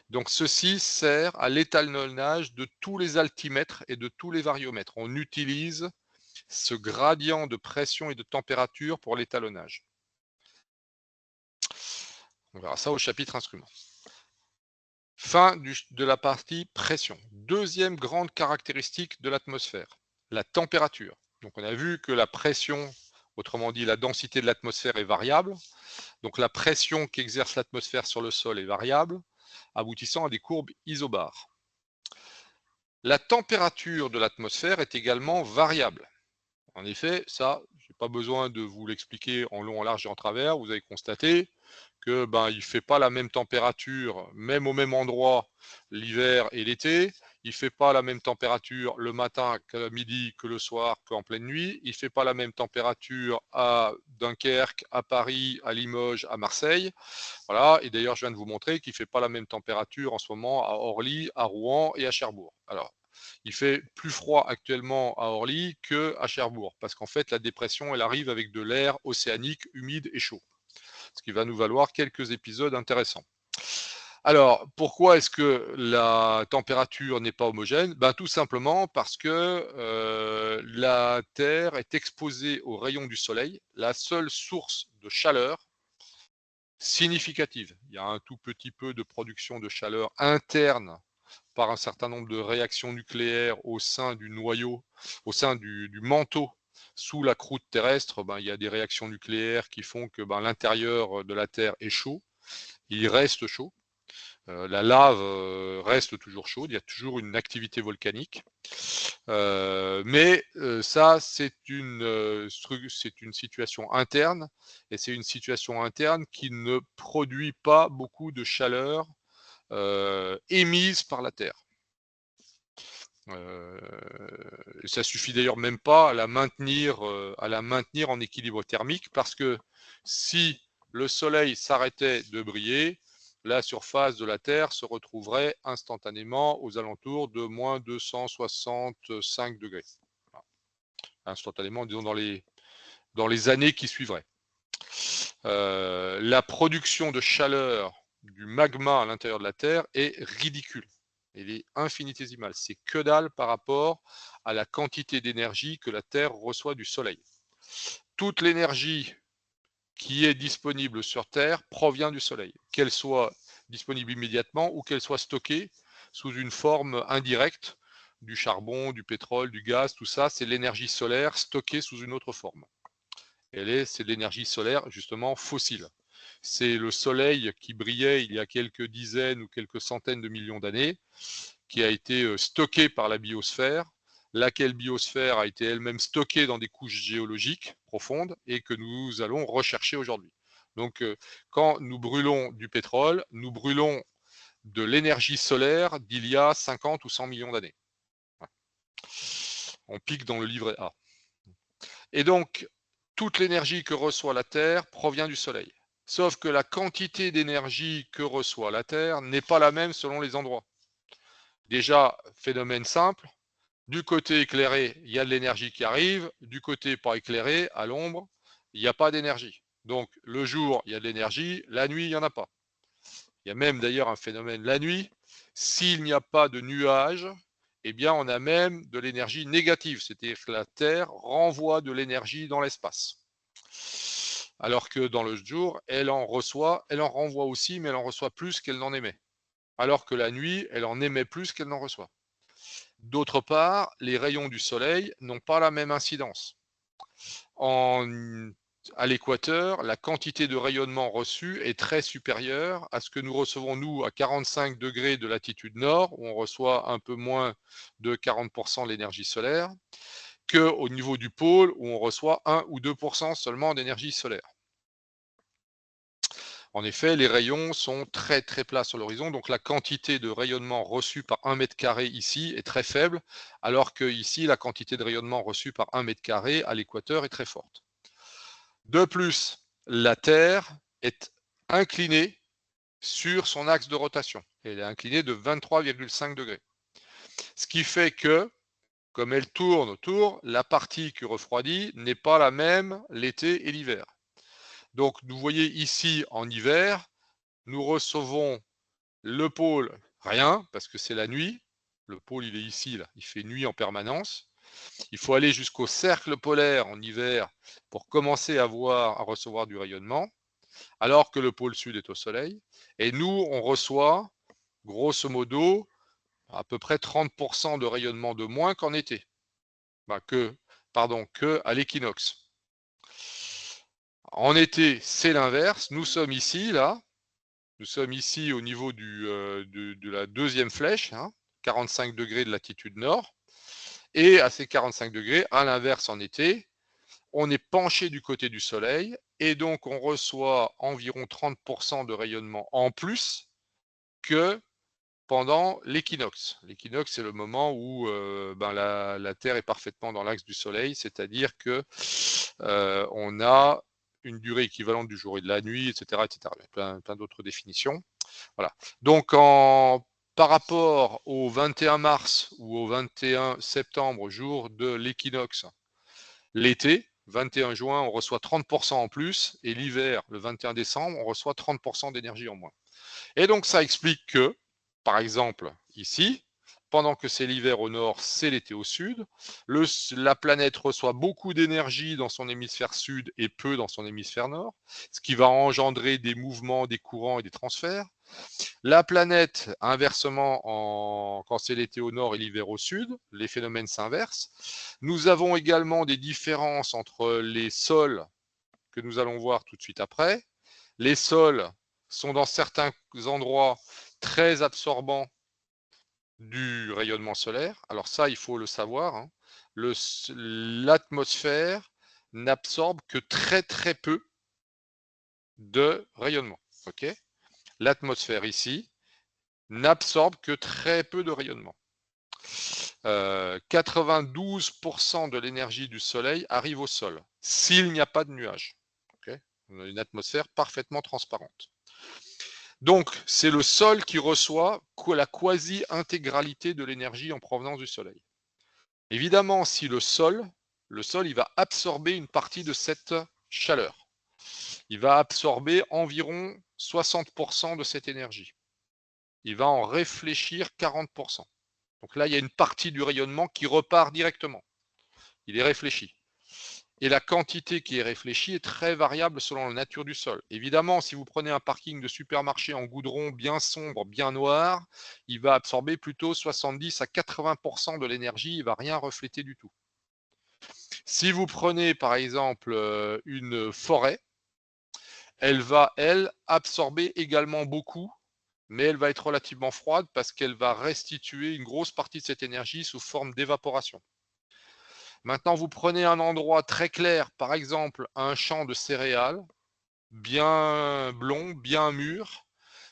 Donc ceci sert à l'étalonnage de tous les altimètres et de tous les variomètres. On utilise ce gradient de pression et de température pour l'étalonnage. On verra ça au chapitre instruments. Fin de la partie pression. Deuxième grande caractéristique de l'atmosphère, la température. Donc on a vu que la pression, autrement dit la densité de l'atmosphère est variable. Donc la pression qu'exerce l'atmosphère sur le sol est variable, aboutissant à des courbes isobares. La température de l'atmosphère est également variable. En effet, ça, je n'ai pas besoin de vous l'expliquer en long, en large et en travers. Vous avez constaté que il ne fait pas la même température, même au même endroit, l'hiver et l'été. Il ne fait pas la même température le matin que midi, que le soir, qu'en pleine nuit. Il ne fait pas la même température à Dunkerque, à Paris, à Limoges, à Marseille. Voilà. Et d'ailleurs, je viens de vous montrer qu'il ne fait pas la même température en ce moment à Orly, à Rouen et à Cherbourg. Alors, il fait plus froid actuellement à Orly qu'à Cherbourg, parce qu'en fait, la dépression, elle arrive avec de l'air océanique humide et chaud, ce qui va nous valoir quelques épisodes intéressants. Alors, pourquoi est-ce que la température n'est pas homogène? Tout simplement parce que la Terre est exposée aux rayons du Soleil, la seule source de chaleur significative. Il y a un tout petit peu de production de chaleur interne par un certain nombre de réactions nucléaires au sein du noyau, au sein du manteau sous la croûte terrestre. Il y a des réactions nucléaires qui font que l'intérieur de la Terre est chaud, il reste chaud. La lave reste toujours chaude, il y a toujours une activité volcanique. Mais ça, c'est une situation interne, et c'est une situation interne qui ne produit pas beaucoup de chaleur émise par la Terre. Ça suffit d'ailleurs même pas à la maintenir en équilibre thermique, parce que si le soleil s'arrêtait de briller, la surface de la Terre se retrouverait instantanément aux alentours de moins 265 degrés. Voilà. Instantanément, disons dans les années qui suivraient. La production de chaleur du magma à l'intérieur de la Terre est ridicule. Elle est infinitésimale. C'est que dalle par rapport à la quantité d'énergie que la Terre reçoit du Soleil. Toute l'énergie qui est disponible sur Terre provient du Soleil, qu'elle soit disponible immédiatement ou qu'elle soit stockée sous une forme indirecte, du charbon, du pétrole, du gaz, tout ça, c'est l'énergie solaire stockée sous une autre forme. C'est de l'énergie solaire justement fossile. C'est le soleil qui brillait il y a quelques dizaines ou quelques centaines de millions d'années, qui a été stocké par la biosphère. laquelle biosphère a été elle-même stockée dans des couches géologiques profondes et que nous allons rechercher aujourd'hui. Donc, quand nous brûlons du pétrole, nous brûlons de l'énergie solaire d'il y a 50 ou 100 millions d'années. On pique dans le livret A. Et donc, toute l'énergie que reçoit la Terre provient du Soleil. Sauf que la quantité d'énergie que reçoit la Terre n'est pas la même selon les endroits. Déjà, phénomène simple, du côté éclairé, il y a de l'énergie qui arrive, du côté pas éclairé, à l'ombre, il n'y a pas d'énergie. Donc, le jour, il y a de l'énergie, la nuit, il n'y en a pas. Il y a même d'ailleurs un phénomène la nuit, s'il n'y a pas de nuages, eh bien, on a même de l'énergie négative, c'est-à-dire que la Terre renvoie de l'énergie dans l'espace. Alors que dans le jour, elle en renvoie aussi, mais elle en reçoit plus qu'elle n'en émet. Alors que la nuit, elle en émet plus qu'elle n'en reçoit. D'autre part, les rayons du soleil n'ont pas la même incidence. À l'équateur, la quantité de rayonnement reçu est très supérieure à ce que nous recevons, nous, à 45 degrés de latitude nord, où on reçoit un peu moins de 40% de l'énergie solaire, qu'au niveau du pôle, où on reçoit 1 ou 2% seulement d'énergie solaire. En effet, les rayons sont très très plats sur l'horizon, donc la quantité de rayonnement reçu par 1 mètre carré ici est très faible, alors que ici, la quantité de rayonnement reçu par 1 mètre carré à l'équateur est très forte. De plus, la Terre est inclinée sur son axe de rotation. Elle est inclinée de 23,5 degrés. Ce qui fait que, comme elle tourne autour, la partie qui refroidit n'est pas la même l'été et l'hiver. Donc, vous voyez ici en hiver, nous recevons le pôle, rien, parce que c'est la nuit. Le pôle, il est ici, là. Il fait nuit en permanence. Il faut aller jusqu'au cercle polaire en hiver pour commencer à recevoir du rayonnement, alors que le pôle sud est au soleil. Et nous, on reçoit, grosso modo, à peu près 30% de rayonnement de moins qu'en été. Que à l'équinoxe. En été, c'est l'inverse. Nous sommes ici, là. Nous sommes ici au niveau de la deuxième flèche, 45 degrés de latitude nord. Et à ces 45 degrés, à l'inverse en été, on est penché du côté du soleil et donc on reçoit environ 30% de rayonnement en plus que pendant l'équinoxe. L'équinoxe, c'est le moment où la Terre est parfaitement dans l'axe du soleil, c'est-à-dire que on a une durée équivalente du jour et de la nuit, etc. etc. Il y a plein d'autres définitions. Voilà. Donc, par rapport au 21 mars ou au 21 septembre, jour de l'équinoxe, l'été, 21 juin, on reçoit 30% en plus, et l'hiver, le 21 décembre, on reçoit 30% d'énergie en moins. Et donc, ça explique que, par exemple, ici, pendant que c'est l'hiver au nord, c'est l'été au sud, la planète reçoit beaucoup d'énergie dans son hémisphère sud et peu dans son hémisphère nord, ce qui va engendrer des mouvements, des courants et des transferts. La planète, inversement, quand c'est l'été au nord et l'hiver au sud, les phénomènes s'inversent. Nous avons également des différences entre les sols que nous allons voir tout de suite après. Les sols sont dans certains endroits très absorbants du rayonnement solaire. Alors ça, il faut le savoir. L'atmosphère n'absorbe que très très peu de rayonnement. Okay, l'atmosphère ici n'absorbe que très peu de rayonnement. 92% de l'énergie du soleil arrive au sol, s'il n'y a pas de nuages. Okay, on a une atmosphère parfaitement transparente. Donc, c'est le sol qui reçoit la quasi-intégralité de l'énergie en provenance du soleil. Évidemment, si le sol, il va absorber une partie de cette chaleur. Il va absorber environ 60% de cette énergie. Il va en réfléchir 40%. Donc là, il y a une partie du rayonnement qui repart directement. Il est réfléchi. Et la quantité qui est réfléchie est très variable selon la nature du sol. Évidemment, si vous prenez un parking de supermarché en goudron bien sombre, bien noir, il va absorber plutôt 70 à 80% de l'énergie, il ne va rien refléter du tout. Si vous prenez par exemple une forêt, elle va, elle, absorber également beaucoup, mais elle va être relativement froide parce qu'elle va restituer une grosse partie de cette énergie sous forme d'évaporation. Maintenant, vous prenez un endroit très clair, par exemple un champ de céréales, bien blond, bien mûr.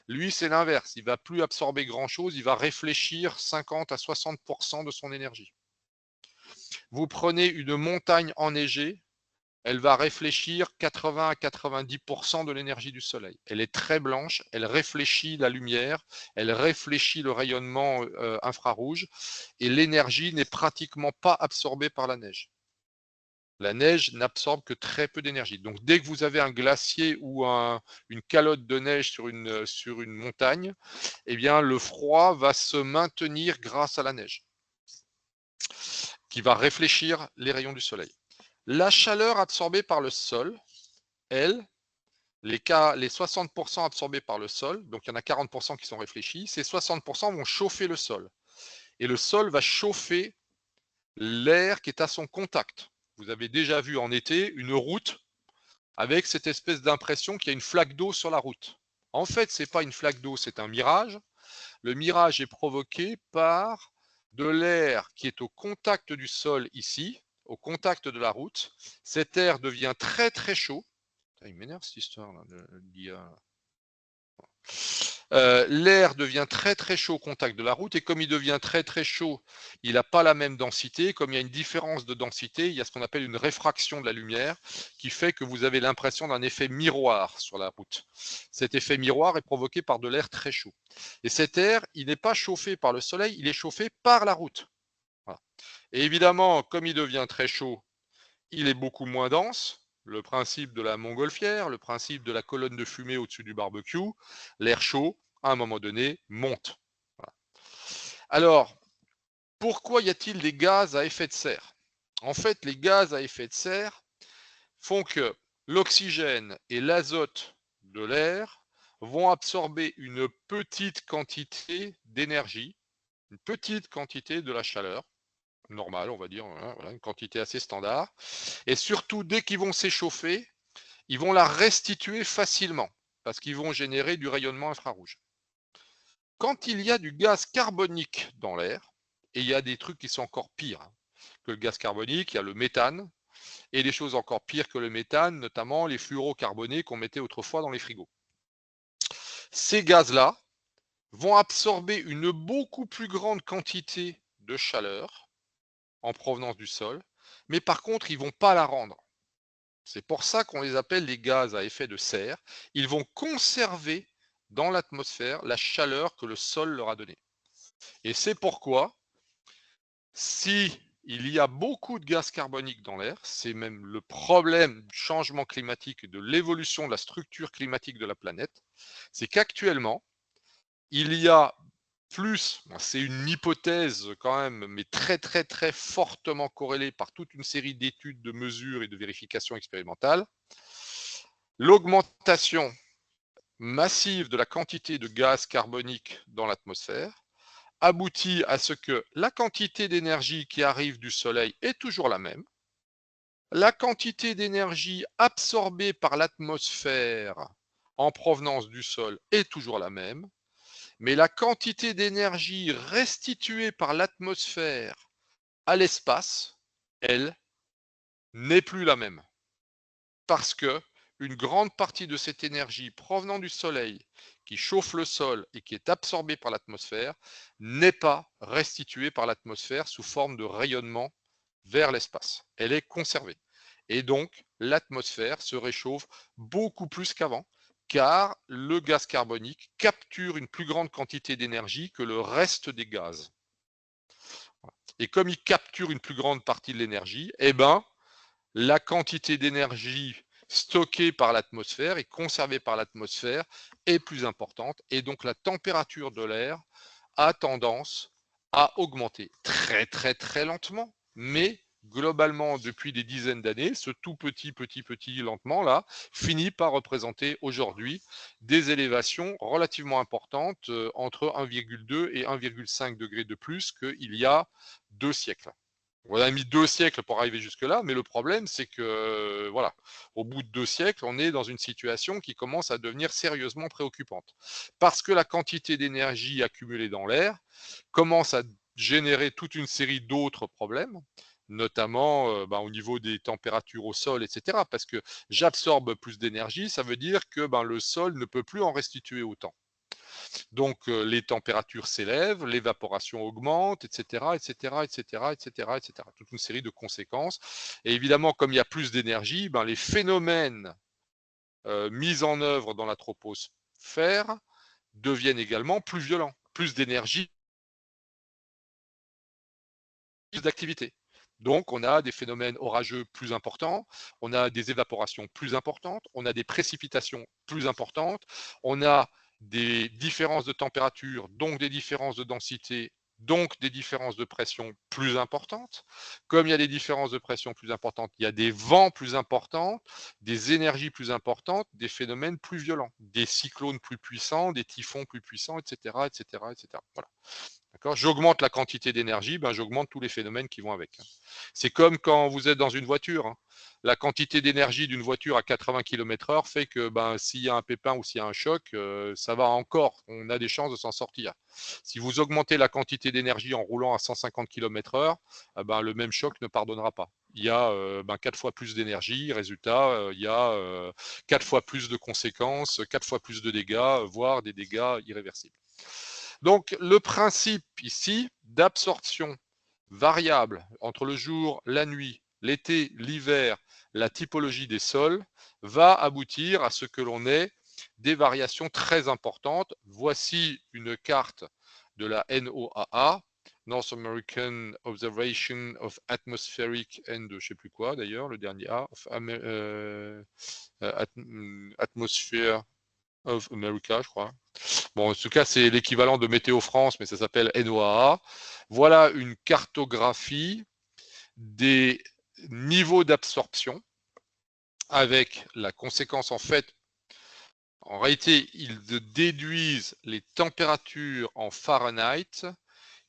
Lui, c'est l'inverse. Il va plus absorber grand-chose, il va réfléchir 50 à 60% de son énergie. Vous prenez une montagne enneigée, elle va réfléchir 80 à 90% de l'énergie du soleil. Elle est très blanche, elle réfléchit la lumière, elle réfléchit le rayonnement infrarouge et l'énergie n'est pratiquement pas absorbée par la neige. La neige n'absorbe que très peu d'énergie. Donc dès que vous avez un glacier ou une calotte de neige sur une montagne, eh bien le froid va se maintenir grâce à la neige, qui va réfléchir les rayons du soleil. La chaleur absorbée par le sol, elle, les 60% absorbés par le sol, donc il y en a 40% qui sont réfléchis, ces 60% vont chauffer le sol. Et le sol va chauffer l'air qui est à son contact. Vous avez déjà vu en été une route avec cette espèce d'impression qu'il y a une flaque d'eau sur la route. En fait, ce n'est pas une flaque d'eau, c'est un mirage. Le mirage est provoqué par de l'air qui est au contact du sol ici, au contact de la route. Cet air devient très très chaud. Il m'énerve cette histoire là, l'IA. L'air devient très très chaud au contact de la route et comme il devient très très chaud, il n'a pas la même densité. Comme il y a une différence de densité, il y a ce qu'on appelle une réfraction de la lumière qui fait que vous avez l'impression d'un effet miroir sur la route. Cet effet miroir est provoqué par de l'air très chaud. Et cet air, il n'est pas chauffé par le soleil, il est chauffé par la route. Voilà. Et évidemment, comme il devient très chaud, il est beaucoup moins dense. Le principe de la montgolfière, le principe de la colonne de fumée au-dessus du barbecue, l'air chaud, à un moment donné, monte. Voilà. Alors, pourquoi y a-t-il des gaz à effet de serre? En fait, les gaz à effet de serre font que l'oxygène et l'azote de l'air vont absorber une petite quantité d'énergie, une petite quantité de la chaleur, normale, on va dire, voilà, une quantité assez standard. Et surtout, dès qu'ils vont s'échauffer, ils vont la restituer facilement parce qu'ils vont générer du rayonnement infrarouge. Quand il y a du gaz carbonique dans l'air, et il y a des trucs qui sont encore pires que le gaz carbonique, il y a le méthane, et des choses encore pires que le méthane, notamment les fluorocarbonés qu'on mettait autrefois dans les frigos. Ces gaz-là vont absorber une beaucoup plus grande quantité de chaleur en provenance du sol, mais par contre, ils ne vont pas la rendre. C'est pour ça qu'on les appelle les gaz à effet de serre. Ils vont conserver dans l'atmosphère la chaleur que le sol leur a donnée. Et c'est pourquoi, si il y a beaucoup de gaz carbonique dans l'air, c'est même le problème du changement climatique et de l'évolution de la structure climatique de la planète, c'est qu'actuellement, il y a plus, c'est une hypothèse quand même, mais très très très fortement corrélée par toute une série d'études, de mesures et de vérifications expérimentales, l'augmentation massive de la quantité de gaz carbonique dans l'atmosphère aboutit à ce que la quantité d'énergie qui arrive du Soleil est toujours la même, la quantité d'énergie absorbée par l'atmosphère en provenance du sol est toujours la même, mais la quantité d'énergie restituée par l'atmosphère à l'espace, elle, n'est plus la même. Parce que une grande partie de cette énergie provenant du Soleil, qui chauffe le sol et qui est absorbée par l'atmosphère, n'est pas restituée par l'atmosphère sous forme de rayonnement vers l'espace. Elle est conservée. Et donc, l'atmosphère se réchauffe beaucoup plus qu'avant, car le gaz carbonique capture une plus grande quantité d'énergie que le reste des gaz. Et comme il capture une plus grande partie de l'énergie, eh ben, la quantité d'énergie stockée par l'atmosphère et conservée par l'atmosphère est plus importante et donc la température de l'air a tendance à augmenter très très très lentement, mais globalement depuis des dizaines d'années, ce tout petit lentement là finit par représenter aujourd'hui des élévations relativement importantes entre 1,2 et 1,5 degrés de plus qu'il y a 2 siècles. On a mis 2 siècles pour arriver jusque-là, mais le problème, c'est que, voilà, au bout de 2 siècles, on est dans une situation qui commence à devenir sérieusement préoccupante. Parce que la quantité d'énergie accumulée dans l'air commence à générer toute une série d'autres problèmes, notamment au niveau des températures au sol, etc. Parce que j'absorbe plus d'énergie, ça veut dire que le sol ne peut plus en restituer autant. Donc les températures s'élèvent, l'évaporation augmente, etc., etc., etc., etc., etc. Toute une série de conséquences. Et évidemment, comme il y a plus d'énergie, les phénomènes mis en œuvre dans la troposphère deviennent également plus violents. Plus d'énergie, plus d'activité. Donc, on a des phénomènes orageux plus importants, on a des évaporations plus importantes, on a des précipitations plus importantes, on a des différences de température, donc des différences de densité, donc des différences de pression plus importantes. Comme il y a des différences de pression plus importantes, il y a des vents plus importants, des énergies plus importantes, des phénomènes plus violents, des cyclones plus puissants, des typhons plus puissants, etc., etc., etc. Voilà. D'accord. J'augmente la quantité d'énergie, j'augmente tous les phénomènes qui vont avec. C'est comme quand vous êtes dans une voiture. Hein. La quantité d'énergie d'une voiture à 80 km/h fait que s'il y a un pépin ou s'il y a un choc, ça va encore. On a des chances de s'en sortir. Si vous augmentez la quantité d'énergie en roulant à 150 km/h, le même choc ne pardonnera pas. Il y a 4 fois plus d'énergie, résultat, il y a 4 fois plus de conséquences, 4 fois plus de dégâts, voire des dégâts irréversibles. Donc, le principe ici d'absorption variable entre le jour, la nuit, l'été, l'hiver, la typologie des sols, va aboutir à ce que l'on ait des variations très importantes. Voici une carte de la NOAA, North American Observation of Atmospheric and je ne sais plus quoi d'ailleurs, le dernier A, of Atmosphere of America, je crois. Bon, en tout cas, c'est l'équivalent de Météo France, mais ça s'appelle NOAA. Voilà une cartographie des niveaux d'absorption avec la conséquence, en réalité, ils déduisent les températures en Fahrenheit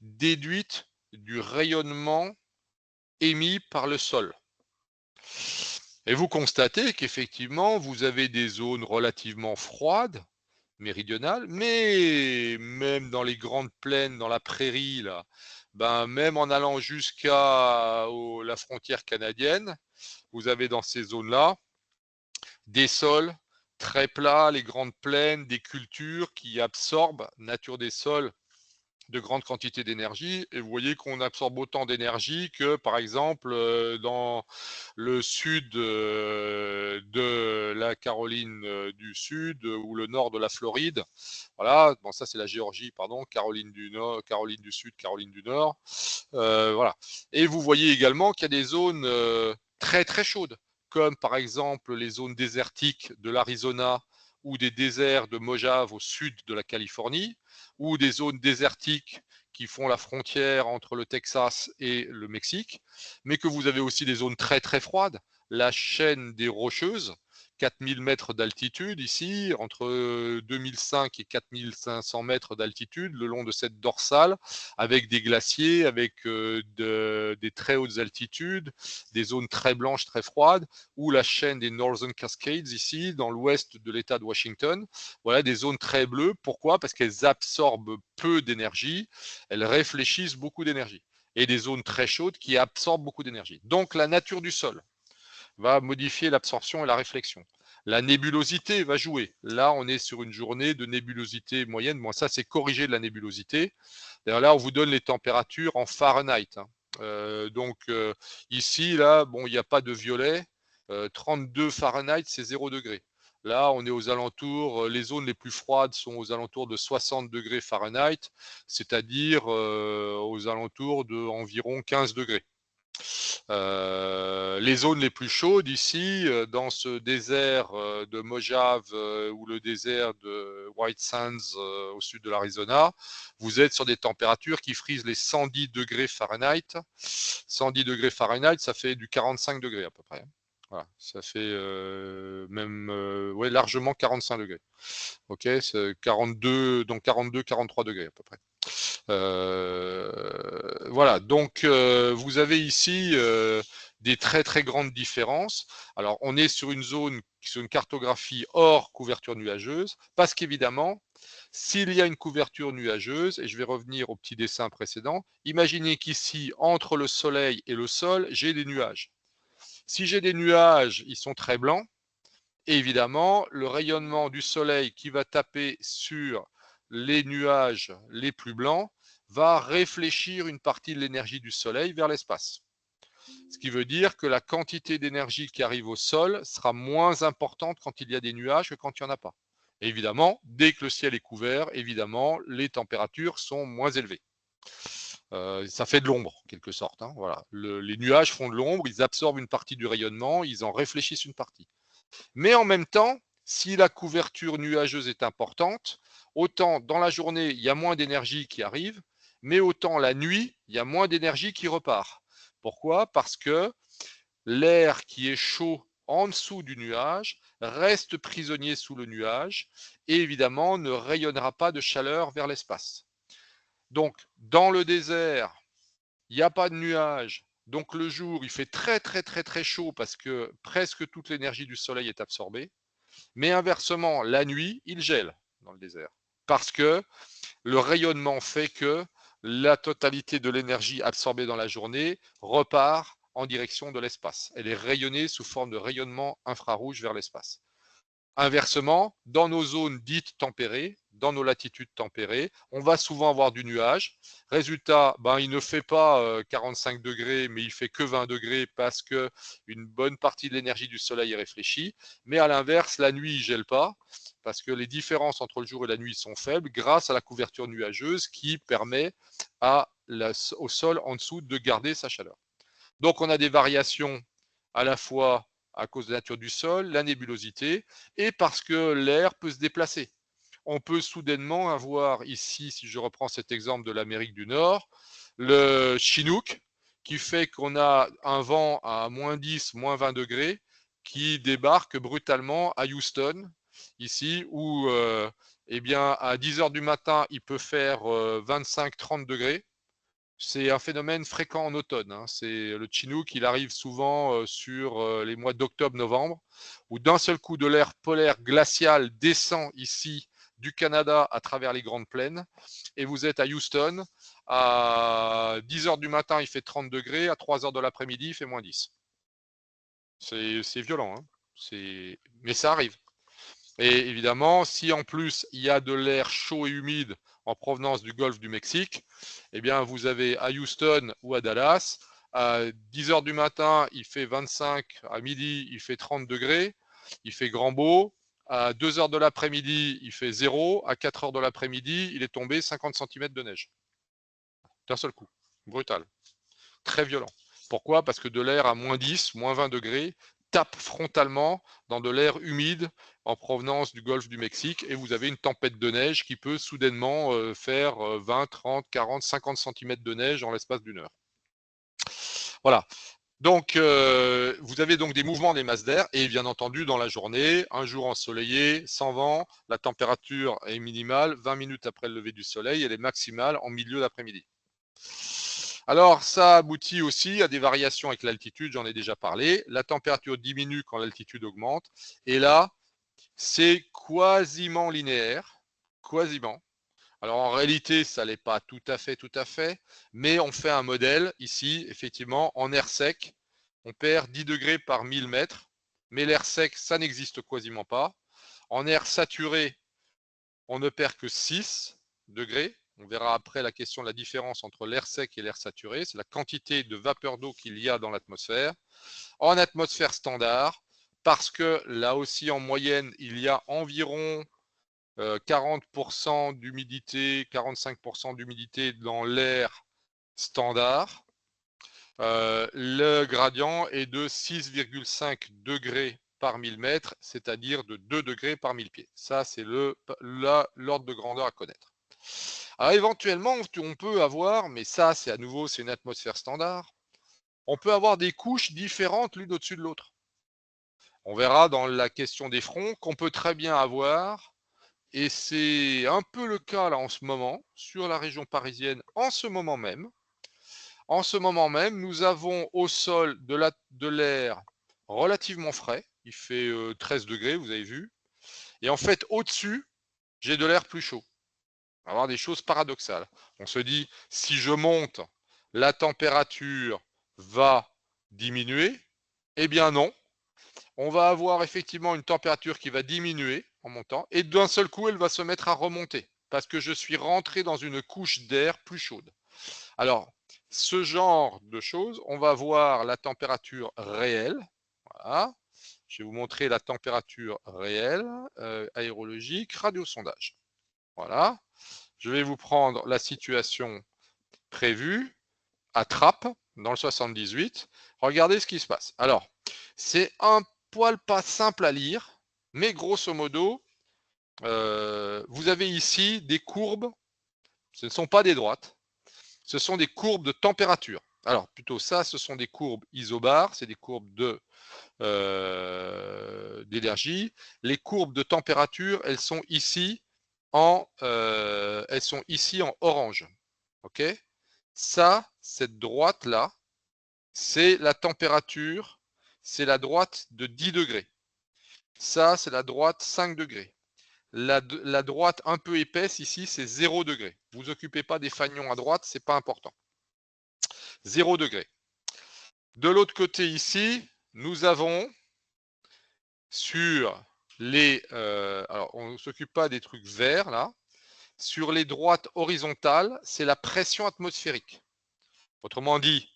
déduites du rayonnement émis par le sol. Et vous constatez qu'effectivement, vous avez des zones relativement froides, méridionale, mais même dans les grandes plaines, dans la prairie, là, même en allant jusqu'à la frontière canadienne, vous avez dans ces zones-là des sols très plats, les grandes plaines, des cultures qui absorbent, nature des sols, de grandes quantités d'énergie. Et vous voyez qu'on absorbe autant d'énergie que, par exemple, dans le sud de la Caroline du Sud ou le nord de la Floride. Voilà, bon, ça c'est la Géorgie, pardon, Caroline du Nord, Caroline du Sud, Caroline du Nord. Voilà. Et vous voyez également qu'il y a des zones très très chaudes, comme par exemple les zones désertiques de l'Arizona ou des déserts de Mojave au sud de la Californie, ou des zones désertiques qui font la frontière entre le Texas et le Mexique, mais que vous avez aussi des zones très très froides, la chaîne des Rocheuses, 4000 mètres d'altitude ici, entre 2005 et 4500 mètres d'altitude, le long de cette dorsale, avec des glaciers, avec des très hautes altitudes, des zones très blanches, très froides, ou la chaîne des Northern Cascades ici, dans l'ouest de l'État de Washington. Voilà, des zones très bleues. Pourquoi? Parce qu'elles absorbent peu d'énergie, elles réfléchissent beaucoup d'énergie. Et des zones très chaudes qui absorbent beaucoup d'énergie. Donc la nature du sol va modifier l'absorption et la réflexion. La nébulosité va jouer. Là, on est sur une journée de nébulosité moyenne. Bon, ça, c'est corrigé de la nébulosité. D'ailleurs, là, on vous donne les températures en Fahrenheit. Hein. Ici, là, bon, il n'y a pas de violet. 32 Fahrenheit, c'est 0 degré. Là, on est aux alentours, les zones les plus froides sont aux alentours de 60 degrés Fahrenheit, c'est-à-dire aux alentours de environ 15 degrés. Les zones les plus chaudes ici, dans ce désert de Mojave ou le désert de White Sands au sud de l'Arizona, vous êtes sur des températures qui frisent les 110 degrés Fahrenheit. 110 degrés Fahrenheit, ça fait du 45 degrés à peu près. Voilà, ça fait même ouais, largement 45 degrés. Ok, c'est 42, donc 42, 43 degrés à peu près. Voilà, donc vous avez ici des très très grandes différences. Alors on est sur une zone, sur une cartographie hors couverture nuageuse, parce qu'évidemment, s'il y a une couverture nuageuse, et je vais revenir au petit dessin précédent, imaginez qu'ici, entre le soleil et le sol, j'ai des nuages. Si j'ai des nuages, ils sont très blancs, et évidemment, le rayonnement du soleil qui va taper sur les nuages les plus blancs va réfléchir une partie de l'énergie du soleil vers l'espace. Ce qui veut dire que la quantité d'énergie qui arrive au sol sera moins importante quand il y a des nuages que quand il n'y en a pas. Et évidemment, dès que le ciel est couvert, évidemment, les températures sont moins élevées. Ça fait de l'ombre, en quelque sorte. Hein, voilà. Les nuages font de l'ombre, ils absorbent une partie du rayonnement, ils en réfléchissent une partie. Mais en même temps, si la couverture nuageuse est importante, autant dans la journée, il y a moins d'énergie qui arrive, mais autant la nuit, il y a moins d'énergie qui repart. Pourquoi? Parce que l'air qui est chaud en dessous du nuage reste prisonnier sous le nuage et évidemment ne rayonnera pas de chaleur vers l'espace. Donc, dans le désert, il n'y a pas de nuages. Donc, le jour, il fait très, très, très, très chaud parce que presque toute l'énergie du soleil est absorbée. Mais inversement, la nuit, il gèle dans le désert. Parce que le rayonnement fait que la totalité de l'énergie absorbée dans la journée repart en direction de l'espace. Elle est rayonnée sous forme de rayonnement infrarouge vers l'espace. Inversement, dans nos zones dites tempérées, dans nos latitudes tempérées, on va souvent avoir du nuage. Résultat, il ne fait pas 45 degrés, mais il fait que 20 degrés parce que une bonne partie de l'énergie du soleil est réfléchie. Mais à l'inverse, la nuit, il gèle pas parce que les différences entre le jour et la nuit sont faibles grâce à la couverture nuageuse qui permet au sol en dessous de garder sa chaleur. Donc, on a des variations à la fois à cause de la nature du sol, la nébulosité, et parce que l'air peut se déplacer. On peut soudainement avoir ici, si je reprends cet exemple de l'Amérique du Nord, le Chinook, qui fait qu'on a un vent à moins 10, moins 20 degrés, qui débarque brutalement à Houston, ici, où eh bien, à 10 heures du matin, il peut faire 25-30 degrés. C'est un phénomène fréquent en automne. Hein. C'est le Chinook, il arrive souvent sur les mois d'octobre-novembre, où d'un seul coup de l'air polaire glacial descend ici du Canada à travers les grandes plaines, et vous êtes à Houston, à 10 heures du matin, il fait 30 degrés, à 3 heures de l'après-midi, il fait moins 10. C'est violent, hein. Mais ça arrive. Et évidemment, si en plus il y a de l'air chaud et humide en provenance du golfe du Mexique, eh bien vous avez à Houston ou à Dallas, à 10 heures du matin, il fait 25, à midi, il fait 30 degrés, il fait grand beau, à 2 heures de l'après-midi, il fait 0, à 4 heures de l'après-midi, il est tombé 50 cm de neige. D'un seul coup, brutal, très violent. Pourquoi? Parce que de l'air à moins 10, moins 20 degrés tape frontalement dans de l'air humide en provenance du golfe du Mexique et vous avez une tempête de neige qui peut soudainement faire 20, 30, 40, 50 cm de neige en l'espace d'une heure. Voilà. Donc, vous avez donc des mouvements des masses d'air et bien entendu dans la journée, un jour ensoleillé, sans vent, la température est minimale, 20 minutes après le lever du soleil, elle est maximale en milieu d'après-midi. Alors, ça aboutit aussi à des variations avec l'altitude, j'en ai déjà parlé. La température diminue quand l'altitude augmente. Et là, c'est quasiment linéaire, quasiment. Alors, en réalité, ça n'est pas tout à fait, mais on fait un modèle ici, effectivement, en air sec. On perd 10 degrés par 1000 mètres, mais l'air sec, ça n'existe quasiment pas. En air saturé, on ne perd que 6 degrés. On verra après la question de la différence entre l'air sec et l'air saturé. C'est la quantité de vapeur d'eau qu'il y a dans l'atmosphère. En atmosphère standard, parce que là aussi en moyenne, il y a environ 40% d'humidité, 45% d'humidité dans l'air standard. Le gradient est de 6,5 degrés par 1000 mètres, c'est-à-dire de 2 degrés par 1000 pieds. Ça, c'est l'ordre de grandeur à connaître. Alors éventuellement, on peut avoir, mais ça, c'est à nouveau, c'est une atmosphère standard, on peut avoir des couches différentes l'une au-dessus de l'autre. On verra dans la question des fronts qu'on peut très bien avoir, et c'est un peu le cas là en ce moment, sur la région parisienne, en ce moment même, En ce moment même, nous avons au sol de l'air relativement frais. Il fait 13 degrés, vous avez vu. Et en fait, au-dessus, j'ai de l'air plus chaud. On va avoir des choses paradoxales. On se dit, si je monte, la température va diminuer. Eh bien non. On va avoir effectivement une température qui va diminuer en montant. Et d'un seul coup, elle va se mettre à remonter. Parce que je suis rentré dans une couche d'air plus chaude. Alors, ce genre de choses, on va voir la température réelle. Voilà. Je vais vous montrer la température réelle, aérologique, radiosondage. Voilà. Je vais vous prendre la situation prévue à Trappes, dans le 78. Regardez ce qui se passe. Alors, c'est un poil pas simple à lire, mais grosso modo, vous avez ici des courbes. Ce ne sont pas des droites. Ce sont des courbes de température. Alors, plutôt ça, ce sont des courbes isobars, c'est des courbes d'énergie. Les courbes de température, elles sont ici en orange. OK? Ça, cette droite-là, c'est la température, c'est la droite de 10 degrés. Ça, c'est la droite 5 degrés. La droite un peu épaisse ici, c'est 0 degré. Vous vous occupez pas des fanions à droite, c'est pas important. 0 degré. De l'autre côté ici, nous avons sur les... alors, on ne s'occupe pas des trucs verts, là. Sur les droites horizontales, c'est la pression atmosphérique. Autrement dit,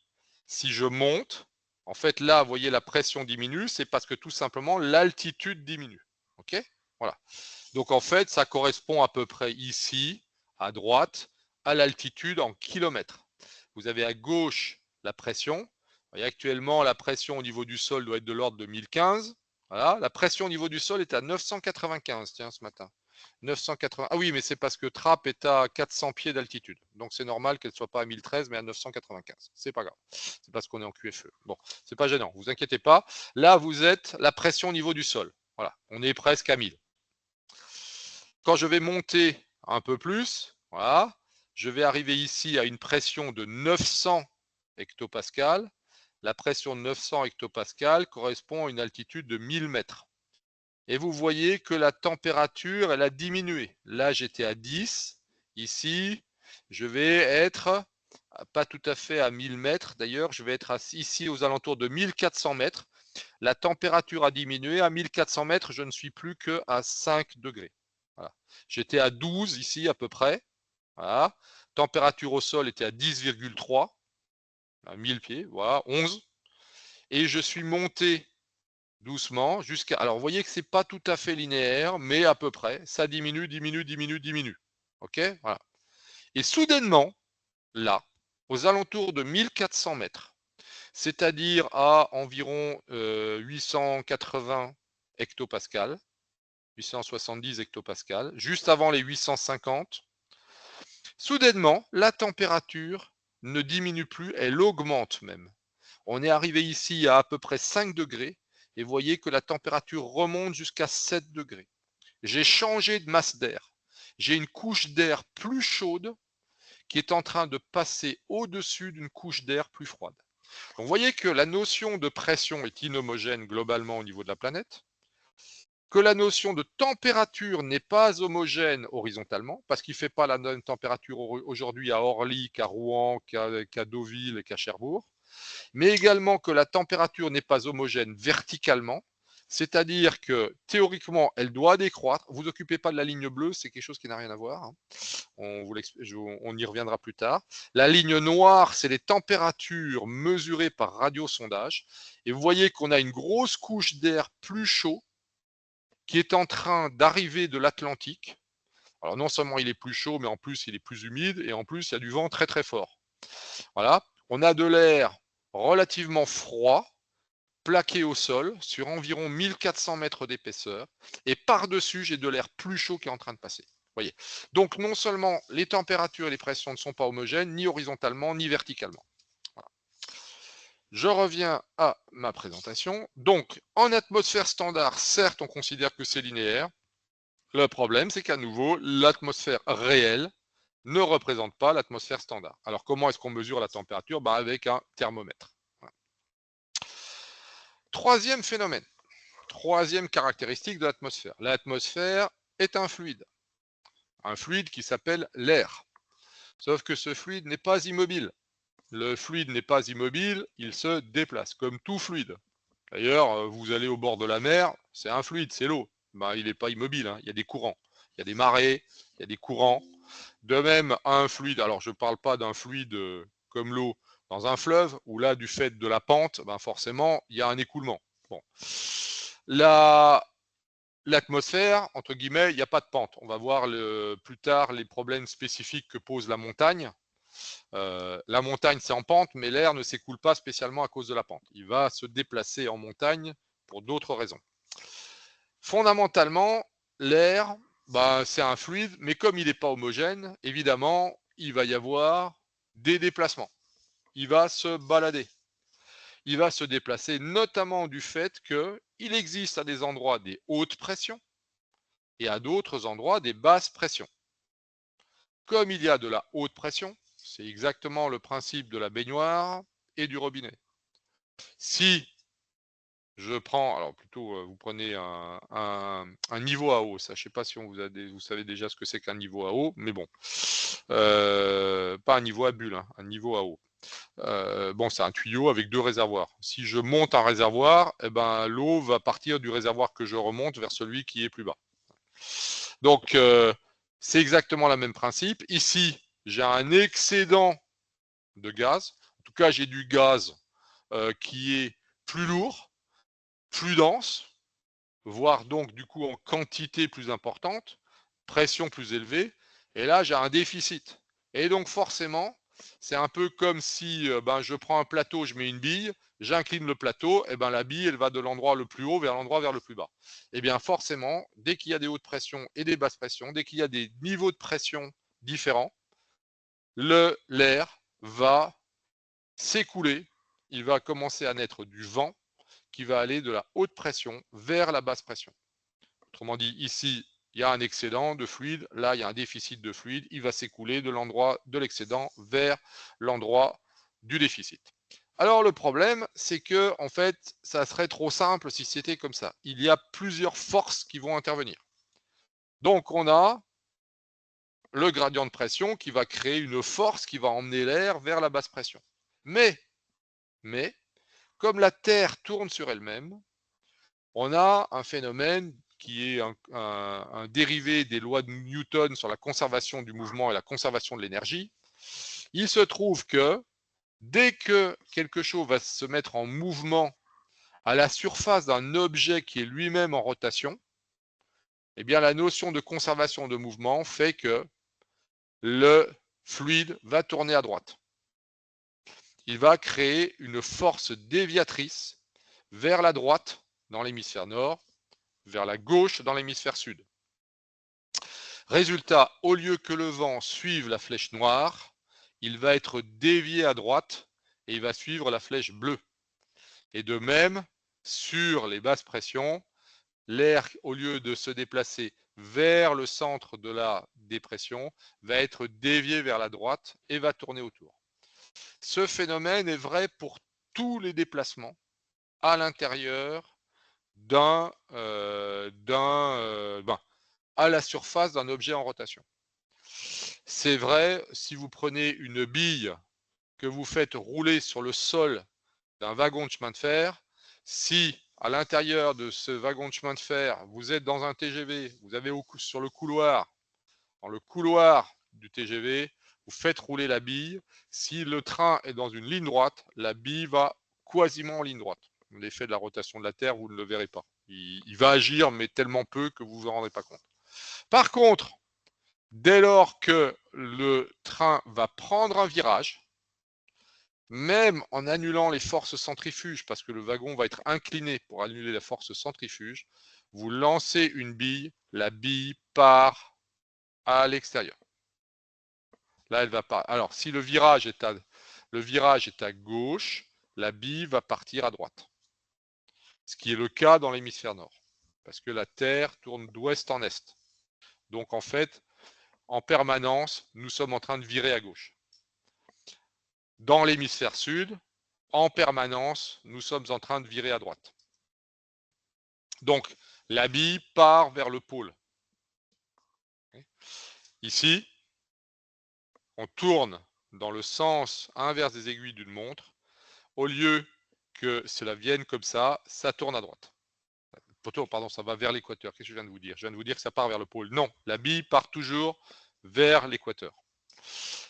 si je monte, en fait, là, vous voyez, la pression diminue, c'est parce que tout simplement, l'altitude diminue. OK? Voilà. Donc, en fait, ça correspond à peu près ici, à droite, à l'altitude en kilomètres. Vous avez à gauche la pression. Vous voyez, actuellement, la pression au niveau du sol doit être de l'ordre de 1015. Voilà. La pression au niveau du sol est à 995, tiens, ce matin. 980. Ah oui, mais c'est parce que Trappes est à 400 pieds d'altitude. Donc c'est normal qu'elle ne soit pas à 1013, mais à 995. C'est pas grave. C'est parce qu'on est en QFE. Bon, c'est pas gênant. Vous inquiétez pas. Là, vous êtes la pression au niveau du sol. Voilà. On est presque à 1000. Quand je vais monter un peu plus, voilà, je vais arriver ici à une pression de 900 hectopascales. La pression de 900 hectopascales correspond à une altitude de 1000 mètres. Et vous voyez que la température, elle a diminué. Là, j'étais à 10. Ici, je vais être pas tout à fait à 1000 mètres. D'ailleurs, je vais être ici aux alentours de 1400 mètres. La température a diminué. À 1400 mètres, je ne suis plus qu'à 5 degrés. Voilà. J'étais à 12 ici à peu près. Voilà. Température au sol était à 10,3 à 1000 pieds. Voilà, 11. Et je suis monté doucement jusqu'à... Alors, vous voyez que c'est pas tout à fait linéaire, mais à peu près. Ça diminue, diminue, diminue, diminue. OK? Voilà. Et soudainement, là, aux alentours de 1400 mètres, c'est-à-dire à environ 880 hectopascales, 870 hectopascales, juste avant les 850, soudainement, la température ne diminue plus, elle augmente même. On est arrivé ici à peu près 5 degrés et vous voyez que la température remonte jusqu'à 7 degrés. J'ai changé de masse d'air. J'ai une couche d'air plus chaude qui est en train de passer au-dessus d'une couche d'air plus froide. Donc, vous voyez que la notion de pression est inhomogène globalement au niveau de la planète, que la notion de température n'est pas homogène horizontalement, parce qu'il ne fait pas la même température aujourd'hui à Orly qu'à Rouen, qu'à Deauville et qu'à Cherbourg, mais également que la température n'est pas homogène verticalement, c'est-à-dire que théoriquement, elle doit décroître. Vous vous occupez pas de la ligne bleue, c'est quelque chose qui n'a rien à voir. Hein. On y reviendra plus tard. La ligne noire, c'est les températures mesurées par radiosondage. Et vous voyez qu'on a une grosse couche d'air plus chaud qui est en train d'arriver de l'Atlantique. Alors non seulement il est plus chaud, mais en plus il est plus humide et en plus il y a du vent très très fort. Voilà. On a de l'air relativement froid, plaqué au sol, sur environ 1400 mètres d'épaisseur, et par-dessus, j'ai de l'air plus chaud qui est en train de passer. Voyez. Donc non seulement les températures et les pressions ne sont pas homogènes, ni horizontalement, ni verticalement. Voilà. Je reviens à ma présentation. Donc, en atmosphère standard, certes, on considère que c'est linéaire. Le problème, c'est qu'à nouveau, l'atmosphère réelle ne représente pas l'atmosphère standard. Alors, comment est-ce qu'on mesure la température? Avec un thermomètre. Voilà. Troisième phénomène, troisième caractéristique de l'atmosphère. L'atmosphère est un fluide qui s'appelle l'air. Sauf que ce fluide n'est pas immobile. Le fluide n'est pas immobile, il se déplace, comme tout fluide. D'ailleurs, vous allez au bord de la mer, c'est un fluide, c'est l'eau. Il n'est pas immobile, hein. Il y a des courants, il y a des marées, il y a des courants. De même, un fluide, alors je ne parle pas d'un fluide comme l'eau dans un fleuve, où là, du fait de la pente, forcément, il y a un écoulement. Bon. L'atmosphère, entre guillemets, il n'y a pas de pente. On va voir plus tard les problèmes spécifiques que pose la montagne. La montagne, c'est en pente, mais l'air ne s'écoule pas spécialement à cause de la pente. Il va se déplacer en montagne pour d'autres raisons. Fondamentalement, l'air, c'est un fluide, mais comme il n'est pas homogène, évidemment, il va y avoir des déplacements. Il va se balader. Il va se déplacer notamment du fait qu'il existe à des endroits des hautes pressions et à d'autres endroits des basses pressions. Comme il y a de la haute pression, c'est exactement le principe de la baignoire et du robinet. Si je prends, alors plutôt vous prenez un niveau à eau, ça je ne sais pas si vous savez déjà ce que c'est qu'un niveau à eau, mais bon, pas un niveau à bulle, hein, un niveau à eau. C'est un tuyau avec deux réservoirs. Si je monte un réservoir, l'eau va partir du réservoir que je remonte vers celui qui est plus bas. Donc, c'est exactement le même principe. Ici, j'ai un excédent de gaz. En tout cas, j'ai du gaz qui est plus lourd, plus dense, voire donc du coup en quantité plus importante, pression plus élevée. Et là, j'ai un déficit. Et donc forcément, c'est un peu comme si je prends un plateau, je mets une bille, j'incline le plateau, et la bille, elle va de l'endroit le plus haut vers l'endroit vers le plus bas. Et bien forcément, dès qu'il y a des hautes pressions et des basses pressions, dès qu'il y a des niveaux de pression différents, l'air va s'écouler, il va commencer à naître du vent qui va aller de la haute pression vers la basse pression. Autrement dit, ici, il y a un excédent de fluide, là, il y a un déficit de fluide, il va s'écouler de l'endroit de l'excédent vers l'endroit du déficit. Alors le problème, c'est que en fait, ça serait trop simple si c'était comme ça. Il y a plusieurs forces qui vont intervenir. Donc on a le gradient de pression qui va créer une force qui va emmener l'air vers la basse pression. Mais, comme la Terre tourne sur elle-même, on a un phénomène qui est un dérivé des lois de Newton sur la conservation du mouvement et la conservation de l'énergie. Il se trouve que dès que quelque chose va se mettre en mouvement à la surface d'un objet qui est lui-même en rotation, eh bien la notion de conservation de mouvement fait que le fluide va tourner à droite. Il va créer une force déviatrice vers la droite dans l'hémisphère nord, vers la gauche dans l'hémisphère sud. Résultat, au lieu que le vent suive la flèche noire, il va être dévié à droite et il va suivre la flèche bleue. Et de même, sur les basses pressions, l'air, au lieu de se déplacer vers le centre de la dépression, va être dévié vers la droite et va tourner autour. Ce phénomène est vrai pour tous les déplacements à l'intérieur à la surface d'un objet en rotation. C'est vrai si vous prenez une bille que vous faites rouler sur le sol d'un wagon de chemin de fer, si à l'intérieur de ce wagon de chemin de fer, vous êtes dans un TGV, vous avez sur le couloir, dans le couloir du TGV, vous faites rouler la bille. Si le train est dans une ligne droite, la bille va quasiment en ligne droite. L'effet de la rotation de la Terre, vous ne le verrez pas. Il va agir, mais tellement peu que vous ne vous en rendrez pas compte. Par contre, dès lors que le train va prendre un virage, même en annulant les forces centrifuges, parce que le wagon va être incliné pour annuler la force centrifuge, vous lancez une bille, la bille part à l'extérieur. Là, elle va pas. Alors, si le virage est à gauche, la bille va partir à droite. Ce qui est le cas dans l'hémisphère nord, parce que la Terre tourne d'ouest en est. Donc, en fait, en permanence, nous sommes en train de virer à gauche. Dans l'hémisphère sud, en permanence, nous sommes en train de virer à droite. Donc, la bille part vers le pôle. Ici, on tourne dans le sens inverse des aiguilles d'une montre. Au lieu que cela vienne comme ça tourne à droite. Pardon, ça va vers l'équateur. Qu'est-ce que je viens de vous dire? Je viens de vous dire que ça part vers le pôle. Non, la bille part toujours vers l'équateur.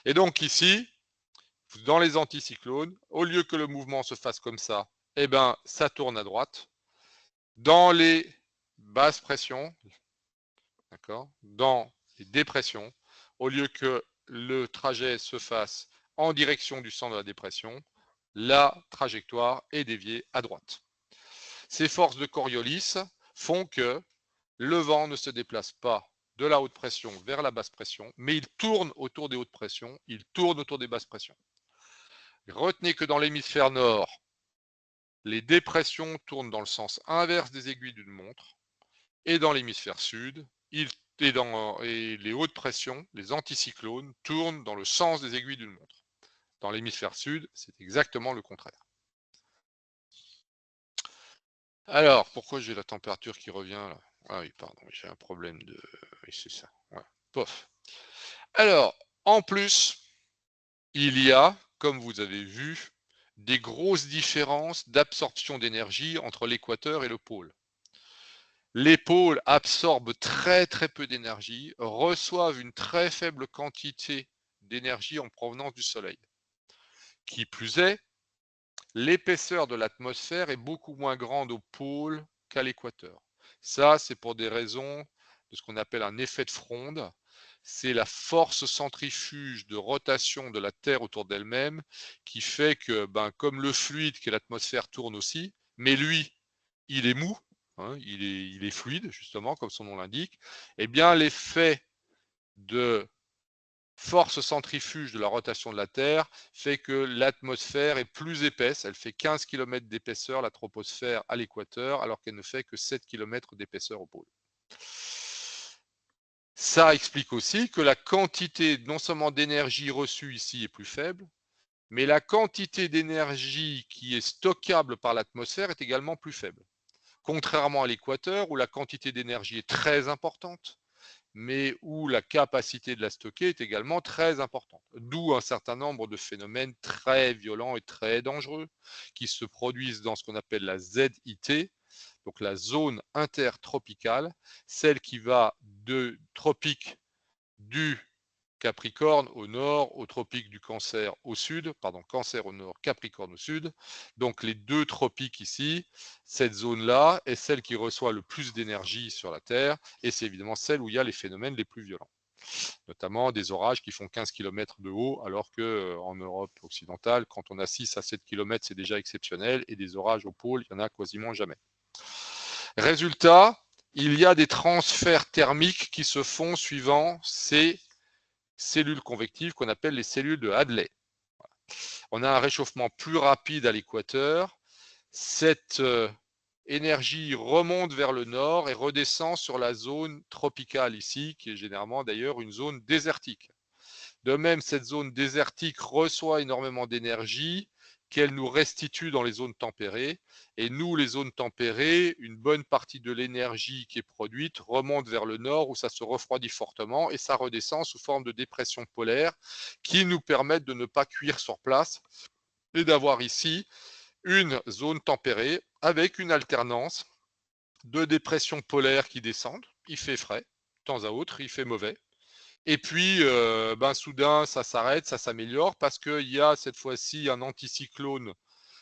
Et donc ici, dans les anticyclones, au lieu que le mouvement se fasse comme ça, eh ben, ça tourne à droite. Dans les basses pressions, d'accord, dans les dépressions, au lieu que le trajet se fasse en direction du centre de la dépression, la trajectoire est déviée à droite. Ces forces de Coriolis font que le vent ne se déplace pas de la haute pression vers la basse pression, mais il tourne autour des hautes pressions, il tourne autour des basses pressions. Retenez que dans l'hémisphère nord, les dépressions tournent dans le sens inverse des aiguilles d'une montre, et dans l'hémisphère sud, et les hautes pressions, les anticyclones, tournent dans le sens des aiguilles d'une montre. Dans l'hémisphère sud, c'est exactement le contraire. Alors, pourquoi j'ai la température qui revient là? Ah oui, pardon, j'ai un problème de... Oui, c'est ça. Ouais. Pof. Alors, en plus, il y a, comme vous avez vu, des grosses différences d'absorption d'énergie entre l'équateur et le pôle. Les pôles absorbent très très peu d'énergie, reçoivent une très faible quantité d'énergie en provenance du Soleil. Qui plus est, l'épaisseur de l'atmosphère est beaucoup moins grande au pôle qu'à l'équateur. Ça, c'est pour des raisons de ce qu'on appelle un effet de fronde. C'est la force centrifuge de rotation de la Terre autour d'elle-même qui fait que, comme le fluide qui est l'atmosphère tourne aussi, mais lui, il est mou, hein, il est fluide, justement, comme son nom l'indique, eh bien, l'effet de force centrifuge de la rotation de la Terre fait que l'atmosphère est plus épaisse. Elle fait 15 km d'épaisseur, la troposphère, à l'équateur, alors qu'elle ne fait que 7 km d'épaisseur au pôle. Ça explique aussi que la quantité non seulement d'énergie reçue ici est plus faible, mais la quantité d'énergie qui est stockable par l'atmosphère est également plus faible. Contrairement à l'équateur où la quantité d'énergie est très importante, mais où la capacité de la stocker est également très importante. D'où un certain nombre de phénomènes très violents et très dangereux qui se produisent dans ce qu'on appelle la ZIT, donc la zone intertropicale, celle qui va de tropique du Capricorne au nord, au tropique du Cancer au sud, pardon, Cancer au nord, Capricorne au sud. Donc les deux tropiques ici, cette zone-là est celle qui reçoit le plus d'énergie sur la Terre et c'est évidemment celle où il y a les phénomènes les plus violents, notamment des orages qui font 15 km de haut, alors qu'en Europe occidentale, quand on a 6 à 7 km, c'est déjà exceptionnel et des orages au pôle, il n'y en a quasiment jamais. Résultat, il y a des transferts thermiques qui se font suivant ces cellules convectives qu'on appelle les cellules de Hadley. On a un réchauffement plus rapide à l'équateur. Cette énergie remonte vers le nord et redescend sur la zone tropicale ici, qui est généralement d'ailleurs une zone désertique. De même, cette zone désertique reçoit énormément d'énergie qu'elle nous restitue dans les zones tempérées. Et nous, les zones tempérées, une bonne partie de l'énergie qui est produite remonte vers le nord où ça se refroidit fortement et ça redescend sous forme de dépression polaire qui nous permettent de ne pas cuire sur place et d'avoir ici une zone tempérée avec une alternance de dépressions polaires qui descendent. Il fait frais, de temps à autre, il fait mauvais. Et puis, soudain, ça s'arrête, ça s'améliore parce qu'il y a cette fois-ci un anticyclone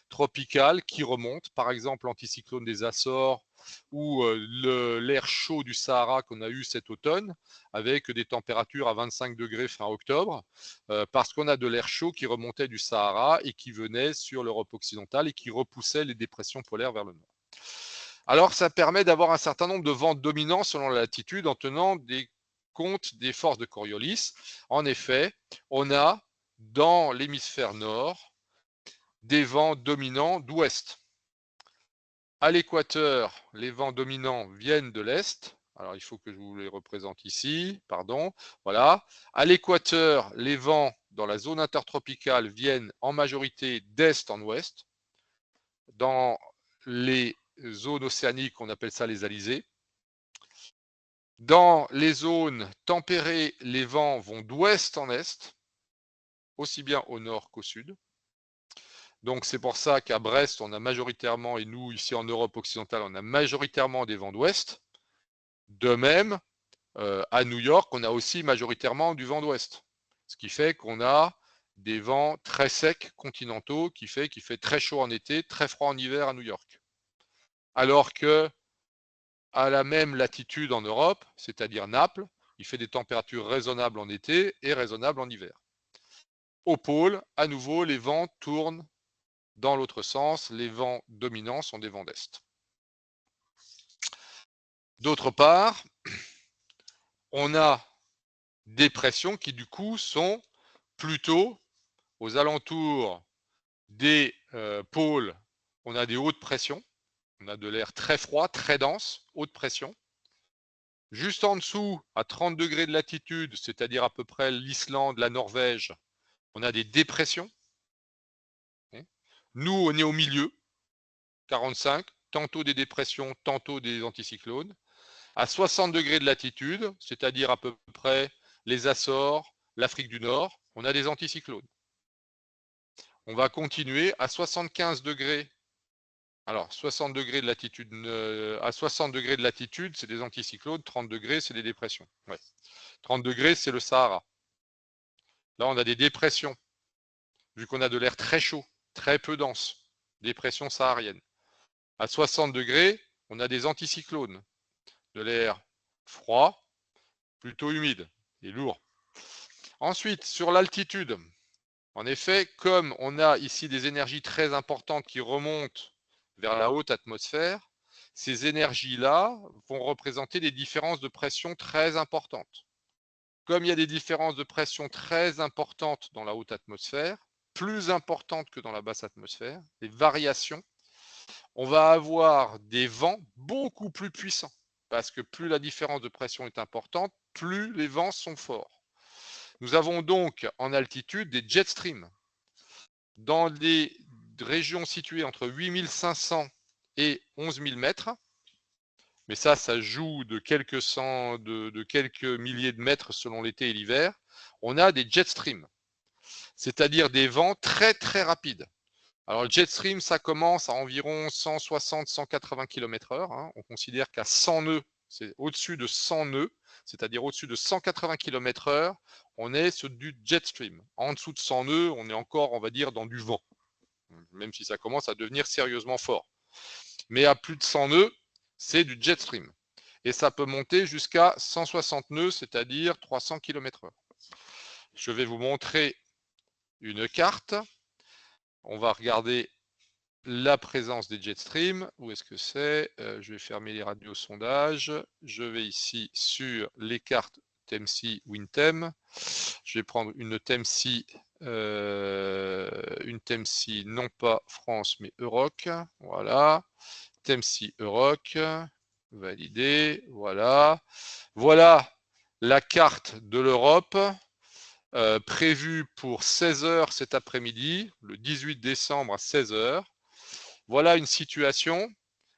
tropical qui remonte, par exemple l'anticyclone des Açores ou l'air chaud du Sahara qu'on a eu cet automne, avec des températures à 25 degrés fin octobre, parce qu'on a de l'air chaud qui remontait du Sahara et qui venait sur l'Europe occidentale et qui repoussait les dépressions polaires vers le nord. Alors, ça permet d'avoir un certain nombre de vents dominants selon la latitude en tenant des compte des forces de Coriolis. En effet, on a dans l'hémisphère nord des vents dominants d'ouest. À l'équateur, les vents dominants viennent de l'est, Alors, il faut que je vous les représente ici, pardon. Voilà. À l'équateur, les vents dans la zone intertropicale viennent en majorité d'est en ouest. Dans les zones océaniques, on appelle ça les alizés. Dans les zones tempérées, les vents vont d'ouest en est, aussi bien au nord qu'au sud. Donc c'est pour ça qu'à Brest, on a majoritairement, et nous ici en Europe occidentale, on a majoritairement des vents d'ouest. De même, à New York, on a aussi majoritairement du vent d'ouest. Ce qui fait qu'on a des vents très secs continentaux, qui fait qu'il fait très chaud en été, très froid en hiver à New York. Alors que à la même latitude en Europe, c'est-à-dire Naples, il fait des températures raisonnables en été et raisonnables en hiver. Au pôle, à nouveau, les vents tournent dans l'autre sens. Les vents dominants sont des vents d'est. D'autre part, on a des pressions qui du coup sont plutôt aux alentours des pôles. On a des hautes pressions, on a de l'air très froid, très dense, haute pression. Juste en dessous, à 30 degrés de latitude, c'est-à-dire à peu près l'Islande, la Norvège, on a des dépressions. Nous, on est au milieu, 45, tantôt des dépressions, tantôt des anticyclones. À 60 degrés de latitude, c'est-à-dire à peu près les Açores, l'Afrique du Nord, on a des anticyclones. On va continuer à 75 degrés. Alors, 60 degrés de latitude, à 60 degrés de latitude, c'est des anticyclones, 30 degrés, c'est des dépressions. Ouais. 30 degrés, c'est le Sahara. Là, on a des dépressions, vu qu'on a de l'air très chaud, très peu dense, dépression saharienne. À 60 degrés, on a des anticyclones, de l'air froid, plutôt humide et lourd. Ensuite, sur l'altitude, en effet, comme on a ici des énergies très importantes qui remontent vers la haute atmosphère, ces énergies-là vont représenter des différences de pression très importantes. Comme il y a des différences de pression très importantes dans la haute atmosphère, plus importantes que dans la basse atmosphère, des variations, on va avoir des vents beaucoup plus puissants. Parce que plus la différence de pression est importante, plus les vents sont forts. Nous avons donc en altitude des jet streams. Dans les régions situées entre 8500 et 11 000 mètres, mais ça joue de quelques quelques milliers de mètres selon l'été et l'hiver, on a des jet streams, c'est-à-dire des vents très très rapides. Alors le jet stream, ça commence à environ 160-180 km/h. Hein. On considère qu'à 100 nœuds, c'est au-dessus de 100 nœuds, c'est-à-dire au-dessus de 180 km/h, on est sur du jet stream. En dessous de 100 nœuds, on est encore, on va dire, dans du vent, même si ça commence à devenir sérieusement fort. Mais à plus de 100 nœuds, c'est du jet stream. Et ça peut monter jusqu'à 160 nœuds, c'est-à-dire 300 km/h. Je vais vous montrer une carte. On va regarder la présence des jet streams. Où est-ce que c'est? Je vais fermer les radios sondages. Je vais ici sur les cartes TEMSI WinTem. Je vais prendre une TEMSI non pas France mais Euroc. Voilà. TEMSI Euroc. Validé. Voilà. Voilà la carte de l'Europe. Prévue pour 16 h cet après-midi, le 18 décembre à 16 h. Voilà une situation.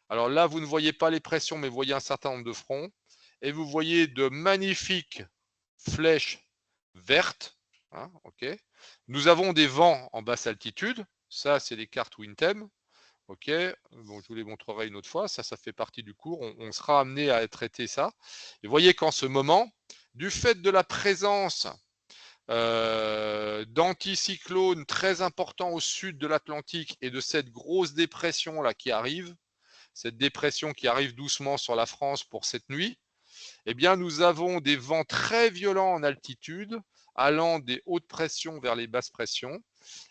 Alors là, vous ne voyez pas les pressions, mais vous voyez un certain nombre de fronts. Et vous voyez de magnifiques flèches vertes. Hein, okay. Nous avons des vents en basse altitude. Ça, c'est les cartes WinTem. Ok, bon, je vous les montrerai une autre fois. Ça fait partie du cours. On sera amené à traiter ça. Et vous voyez qu'en ce moment, du fait de la présence d'anticyclones très importants au sud de l'Atlantique et de cette grosse dépression là qui arrive, cette dépression qui arrive doucement sur la France pour cette nuit, eh bien nous avons des vents très violents en altitude allant des hautes pressions vers les basses pressions.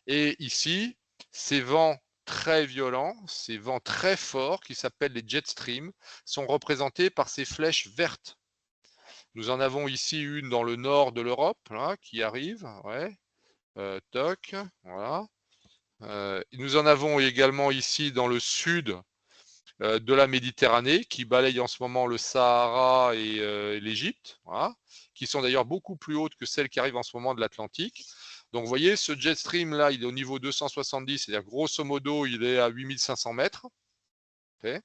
Et ici, ces vents très violents, ces vents très forts qui s'appellent les jet streams, sont représentés par ces flèches vertes. Nous en avons ici une dans le nord de l'Europe qui arrive. Ouais. Toc, voilà. Nous en avons également ici dans le sud de la Méditerranée qui balayent en ce moment le Sahara et l'Égypte, voilà, qui sont d'ailleurs beaucoup plus hautes que celles qui arrivent en ce moment de l'Atlantique. Donc vous voyez, ce jet stream là, il est au niveau 270, c'est-à-dire grosso modo, il est à 8500 mètres. Okay.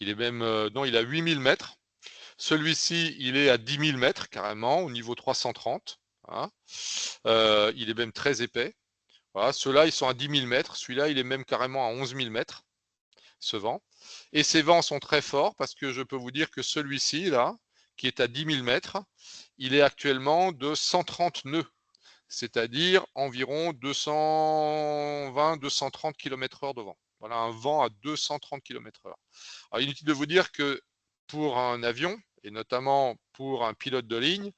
Il est même, non, il est à 8000 mètres. Celui-ci, il est à 10 000 mètres carrément, au niveau 330. Voilà. Il est même très épais. Voilà. Ceux-là, ils sont à 10 000 mètres. Celui-là, il est même carrément à 11 000 mètres, ce vent. Et ces vents sont très forts parce que je peux vous dire que celui-ci, là, qui est à 10 000 mètres, il est actuellement de 130 nœuds, c'est-à-dire environ 220-230 km/h de vent. Voilà, un vent à 230 km/h. Alors, inutile de vous dire que pour un avion, et notamment pour un pilote de ligne,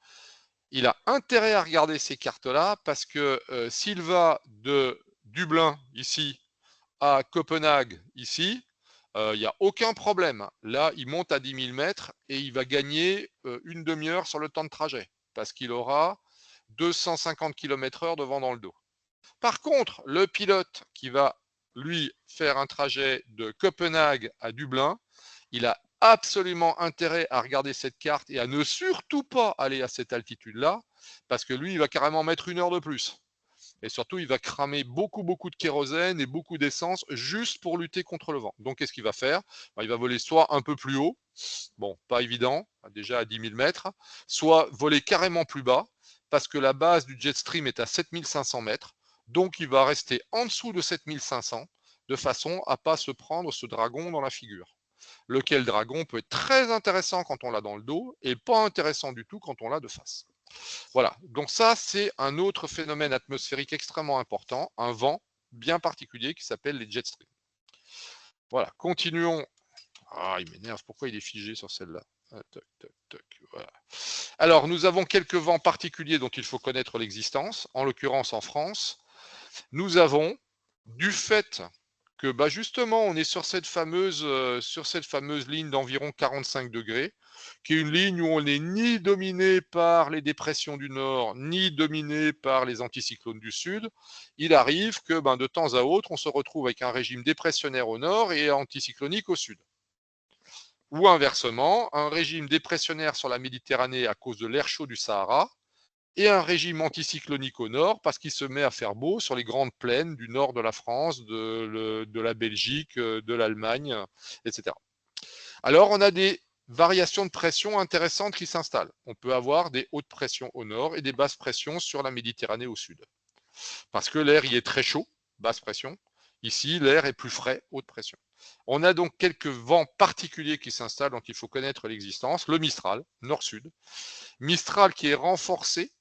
il a intérêt à regarder ces cartes-là parce que s'il va de Dublin, ici, à Copenhague, ici, il n'y a aucun problème. Là, il monte à 10 000 mètres et il va gagner une demi-heure sur le temps de trajet parce qu'il aura 250 km/h de vent dans le dos. Par contre, le pilote qui va, lui, faire un trajet de Copenhague à Dublin, il a absolument intérêt à regarder cette carte et à ne surtout pas aller à cette altitude-là, parce que lui, il va carrément mettre une heure de plus. Et surtout, il va cramer beaucoup de kérosène et beaucoup d'essence juste pour lutter contre le vent. Donc, qu'est-ce qu'il va faire? Il va voler soit un peu plus haut, bon, pas évident, déjà à 10 000 mètres, soit voler carrément plus bas, parce que la base du jet stream est à 7500 mètres, donc il va rester en dessous de 7500, de façon à ne pas se prendre ce dragon dans la figure. Lequel dragon peut être très intéressant quand on l'a dans le dos, et pas intéressant du tout quand on l'a de face. Voilà, donc ça c'est un autre phénomène atmosphérique extrêmement important, un vent bien particulier qui s'appelle les jet streams. Voilà, continuons. Ah, il m'énerve, pourquoi il est figé sur celle-là? Voilà. Alors, nous avons quelques vents particuliers dont il faut connaître l'existence, en l'occurrence en France. Nous avons, du fait que justement on est sur cette fameuse ligne d'environ 45 degrés, qui est une ligne où on n'est ni dominé par les dépressions du nord, ni dominé par les anticyclones du sud. Il arrive que de temps à autre, on se retrouve avec un régime dépressionnaire au nord et anticyclonique au sud. Ou inversement, un régime dépressionnaire sur la Méditerranée à cause de l'air chaud du Sahara, et un régime anticyclonique au nord parce qu'il se met à faire beau sur les grandes plaines du nord de la France, de la Belgique, de l'Allemagne, etc. Alors, on a des variations de pression intéressantes qui s'installent. On peut avoir des hautes pressions au nord et des basses pressions sur la Méditerranée au sud. Parce que l'air y est très chaud, basse pression. Ici, l'air est plus frais, haute pression. On a donc quelques vents particuliers qui s'installent dont il faut connaître l'existence. Le Mistral, nord-sud. Mistral qui est renforcé.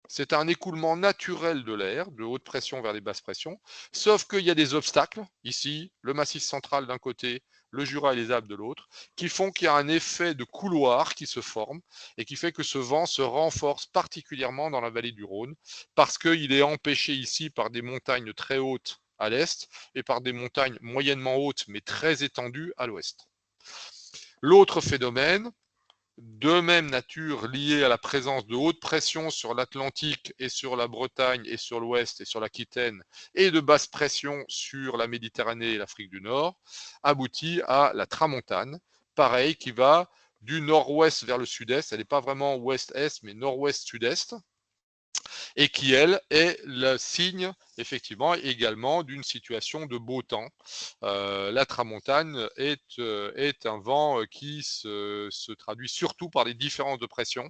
C'est un écoulement naturel de l'air, de haute pression vers des basses pressions, sauf qu'il y a des obstacles, ici, le massif central d'un côté, le Jura et les Alpes de l'autre, qui font qu'il y a un effet de couloir qui se forme et qui fait que ce vent se renforce particulièrement dans la vallée du Rhône, parce qu'il est empêché ici par des montagnes très hautes à l'est et par des montagnes moyennement hautes mais très étendues à l'ouest. L'autre phénomène, de même nature liée à la présence de haute pression sur l'Atlantique et sur la Bretagne et sur l'Ouest et sur l'Aquitaine et de basse pression sur la Méditerranée et l'Afrique du Nord, aboutit à la tramontane, pareil, qui va du nord-ouest vers le sud-est, elle n'est pas vraiment ouest-est, mais nord-ouest-sud-est, et qui, elle, est le signe, effectivement, également d'une situation de beau temps. La tramontane est un vent qui se traduit surtout par des différences de pression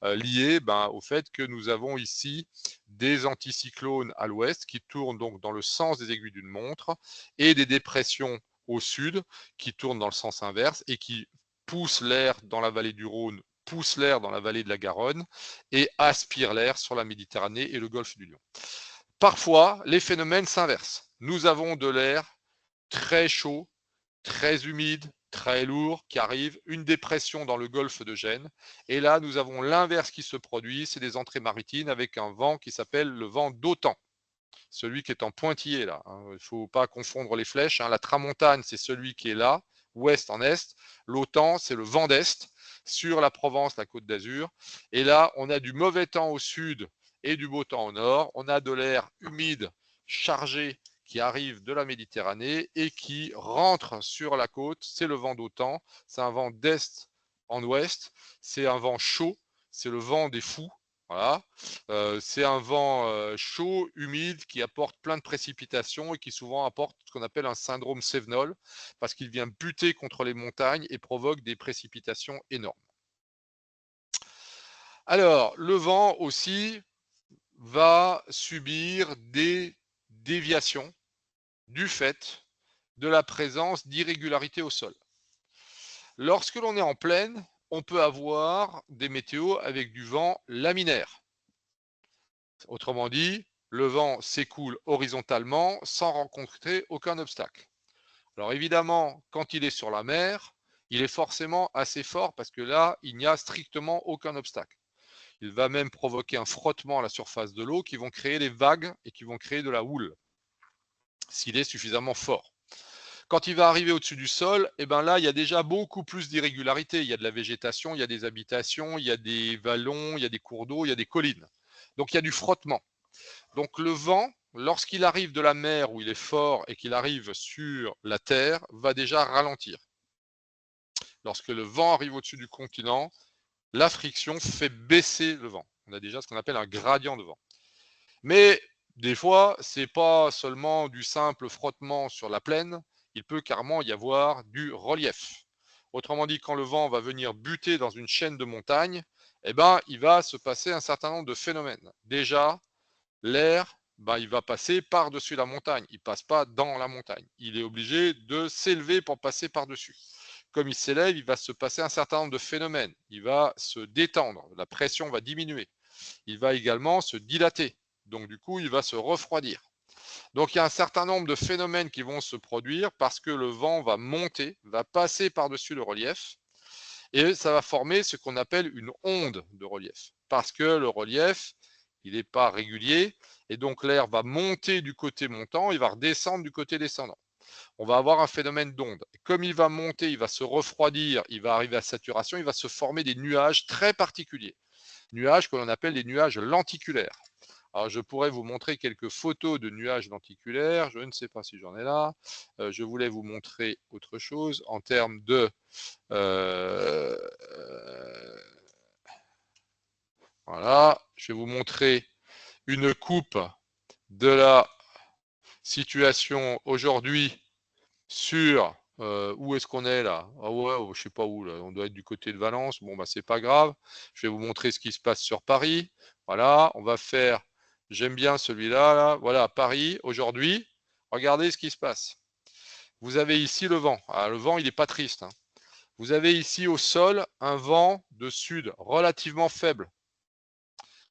liées au fait que nous avons ici des anticyclones à l'ouest qui tournent donc dans le sens des aiguilles d'une montre et des dépressions au sud qui tournent dans le sens inverse et qui poussent l'air dans la vallée du Rhône, pousse l'air dans la vallée de la Garonne et aspire l'air sur la Méditerranée et le golfe du Lion. Parfois, les phénomènes s'inversent. Nous avons de l'air très chaud, très humide, très lourd qui arrive, une dépression dans le golfe de Gênes. Et là, nous avons l'inverse qui se produit, c'est des entrées maritimes avec un vent qui s'appelle le vent d'OTAN. Celui qui est en pointillé là. Il ne faut pas confondre les flèches. La tramontane, c'est celui qui est là, ouest en est. L'OTAN, c'est le vent d'est sur la Provence, la Côte d'Azur. Et là, on a du mauvais temps au sud et du beau temps au nord. On a de l'air humide, chargé, qui arrive de la Méditerranée et qui rentre sur la côte. C'est le vent d'OTAN. C'est un vent d'est en ouest. C'est un vent chaud. C'est le vent des fous. Voilà. C'est un vent chaud, humide, qui apporte plein de précipitations et qui souvent apporte ce qu'on appelle un syndrome Cévenol, parce qu'il vient buter contre les montagnes et provoque des précipitations énormes. Alors, le vent aussi va subir des déviations du fait de la présence d'irrégularités au sol. Lorsque l'on est en plaine, on peut avoir des météos avec du vent laminaire. Autrement dit, le vent s'écoule horizontalement sans rencontrer aucun obstacle. Alors évidemment, quand il est sur la mer, il est forcément assez fort parce que là, il n'y a strictement aucun obstacle. Il va même provoquer un frottement à la surface de l'eau qui vont créer des vagues et qui vont créer de la houle, s'il est suffisamment fort. Quand il va arriver au-dessus du sol, eh ben là, il y a déjà beaucoup plus d'irrégularités. Il y a de la végétation, il y a des habitations, il y a des vallons, il y a des cours d'eau, il y a des collines. Donc il y a du frottement. Donc le vent, lorsqu'il arrive de la mer où il est fort et qu'il arrive sur la terre, va déjà ralentir. Lorsque le vent arrive au-dessus du continent, la friction fait baisser le vent. On a déjà ce qu'on appelle un gradient de vent. Mais des fois, c'est pas seulement du simple frottement sur la plaine, il peut carrément y avoir du relief. Autrement dit, quand le vent va venir buter dans une chaîne de montagnes, eh ben, il va se passer un certain nombre de phénomènes. Déjà, l'air, ben, il va passer par-dessus la montagne. Il ne passe pas dans la montagne. Il est obligé de s'élever pour passer par-dessus. Comme il s'élève, il va se passer un certain nombre de phénomènes. Il va se détendre, la pression va diminuer. Il va également se dilater. Donc du coup, il va se refroidir. Donc il y a un certain nombre de phénomènes qui vont se produire parce que le vent va monter, va passer par-dessus le relief et ça va former ce qu'on appelle une onde de relief. Parce que le relief, il n'est pas régulier et donc l'air va monter du côté montant, il va redescendre du côté descendant. On va avoir un phénomène d'onde. Comme il va monter, il va se refroidir, il va arriver à saturation, il va se former des nuages très particuliers. Nuages que l'on appelle des nuages lenticulaires. Alors, je pourrais vous montrer quelques photos de nuages lenticulaires. Je ne sais pas si j'en ai là. Je voulais vous montrer autre chose en termes de... voilà, je vais vous montrer une coupe de la situation aujourd'hui sur où est-ce qu'on est là. Ah ouais, je sais pas où là. On doit être du côté de Valence. Bon bah c'est pas grave. Je vais vous montrer ce qui se passe sur Paris. Voilà, on va faire. J'aime bien celui-là. Là. Voilà, Paris aujourd'hui. Regardez ce qui se passe. Vous avez ici le vent. Ah, le vent, il n'est pas triste. Hein. Vous avez ici au sol un vent de sud relativement faible.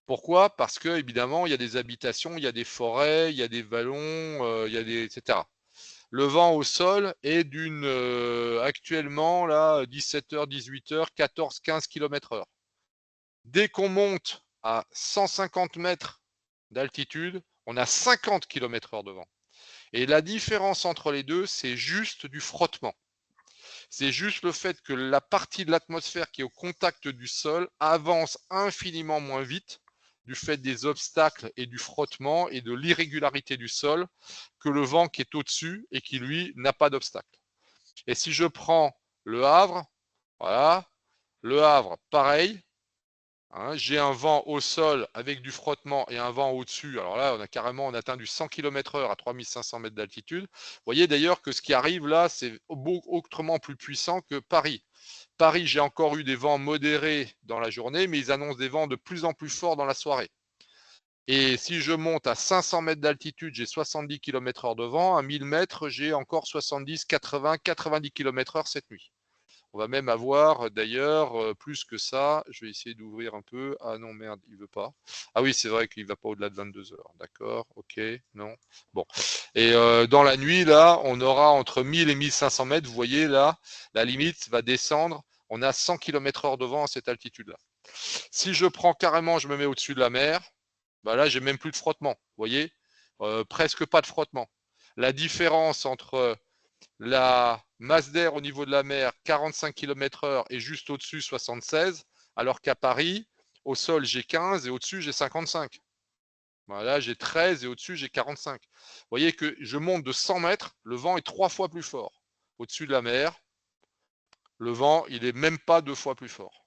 Pourquoi? Parce que évidemment, il y a des habitations, il y a des forêts, il y a des vallons, il y a des etc. Le vent au sol est d'une actuellement là 17h, 18h, 14, 15 km/h. Dès qu'on monte à 150 mètres d'altitude, on a 50 km/h de vent. Et la différence entre les deux, c'est juste du frottement. C'est juste le fait que la partie de l'atmosphère qui est au contact du sol avance infiniment moins vite du fait des obstacles et du frottement et de l'irrégularité du sol que le vent qui est au-dessus et qui, lui, n'a pas d'obstacle. Et si je prends le Havre, voilà, le Havre, pareil, hein, j'ai un vent au sol avec du frottement et un vent au-dessus. Alors là, on atteint du 100 km/h à 3500 mètres d'altitude. Vous voyez d'ailleurs que ce qui arrive là, c'est autrement plus puissant que Paris. Paris, j'ai encore eu des vents modérés dans la journée, mais ils annoncent des vents de plus en plus forts dans la soirée. Et si je monte à 500 mètres d'altitude, j'ai 70 km/h de vent. À 1000 mètres, j'ai encore 70, 80, 90 km/h cette nuit. On va même avoir d'ailleurs plus que ça. Je vais essayer d'ouvrir un peu. Ah non, merde, il veut pas. Ah oui, c'est vrai qu'il ne va pas au-delà de 22 heures. D'accord, ok, non. Bon. Et dans la nuit, là, on aura entre 1000 et 1500 mètres. Vous voyez, là, la limite va descendre. On a 100 km/h de vent à cette altitude-là. Si je prends carrément, je me mets au-dessus de la mer, bah là, j'ai même plus de frottement. Vous voyez, presque pas de frottement. La différence entre la masse d'air au niveau de la mer, 45 km/h et juste au-dessus 76, alors qu'à Paris, au sol j'ai 15 et au-dessus j'ai 55. Voilà, j'ai 13 et au-dessus, j'ai 45. Vous voyez que je monte de 100 mètres, le vent est 3 fois plus fort. Au-dessus de la mer, le vent, il est même pas 2 fois plus fort.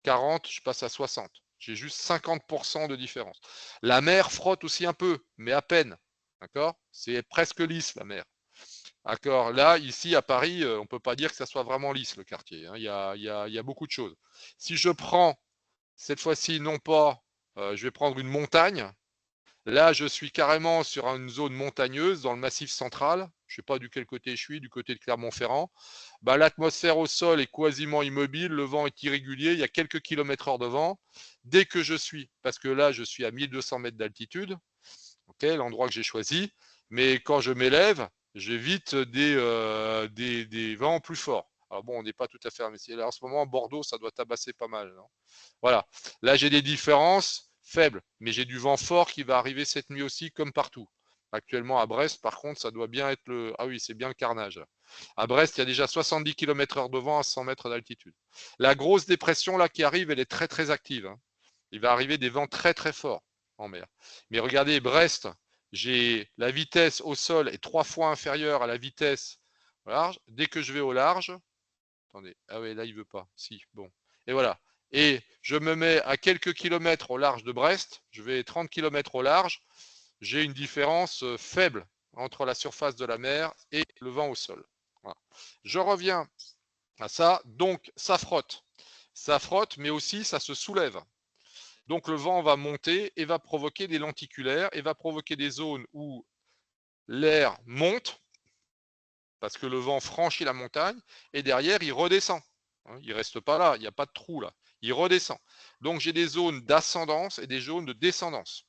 40, je passe à 60. J'ai juste 50% de différence. La mer frotte aussi un peu, mais à peine. D'accord? C'est presque lisse, la mer. D'accord? Là, ici, à Paris, on ne peut pas dire que ça soit vraiment lisse, le quartier, hein. Il y a beaucoup de choses. Si je prends, cette fois-ci, non pas, je vais prendre une montagne. Là, je suis carrément sur une zone montagneuse dans le Massif central. Je ne sais pas du quel côté je suis, du côté de Clermont-Ferrand. Bah, l'atmosphère au sol est quasiment immobile, le vent est irrégulier, il y a quelques kilomètres heure de vent. Dès que je suis, parce que là, je suis à 1200 mètres d'altitude, okay, l'endroit que j'ai choisi, mais quand je m'élève, j'évite des vents plus forts. Alors bon, on n'est pas tout à fait... Là, en ce moment, Bordeaux, ça doit tabasser pas mal, non? Voilà. Là, j'ai des différences faibles, mais j'ai du vent fort qui va arriver cette nuit aussi, comme partout. Actuellement, à Brest, par contre, ça doit bien être le... Ah oui, c'est bien le carnage. À Brest, il y a déjà 70 km/h de vent à 100 mètres d'altitude. La grosse dépression là qui arrive, elle est très très active, hein. Il va arriver des vents très très forts en mer. Mais regardez, Brest, j'ai la vitesse au sol est 3 fois inférieure à la vitesse au large. Dès que je vais au large, attendez, ah oui, là il veut pas. Si, bon. Et voilà. Et je me mets à quelques kilomètres au large de Brest, je vais 30 kilomètres au large, j'ai une différence faible entre la surface de la mer et le vent au sol. Voilà. Je reviens à ça, donc ça frotte, mais aussi ça se soulève. Donc le vent va monter et va provoquer des lenticulaires et va provoquer des zones où l'air monte parce que le vent franchit la montagne et derrière il redescend. Il ne reste pas là, il n'y a pas de trou là, il redescend. Donc j'ai des zones d'ascendance et des zones de descendance.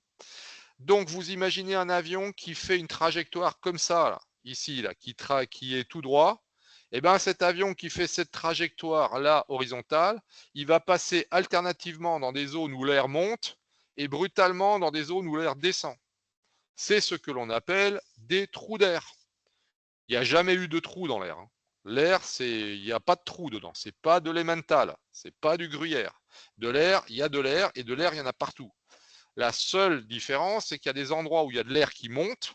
Donc vous imaginez un avion qui fait une trajectoire comme ça, là, ici, là, qui est tout droit. Et bien cet avion qui fait cette trajectoire là horizontale, il va passer alternativement dans des zones où l'air monte et brutalement dans des zones où l'air descend. C'est ce que l'on appelle des trous d'air. Il n'y a jamais eu de trou dans l'air, hein. L'air, il n'y a pas de trou dedans. C'est pas de l'emmental, c'est pas du gruyère. De l'air, il y a de l'air et de l'air, il y en a partout. La seule différence, c'est qu'il y a des endroits où il y a de l'air qui monte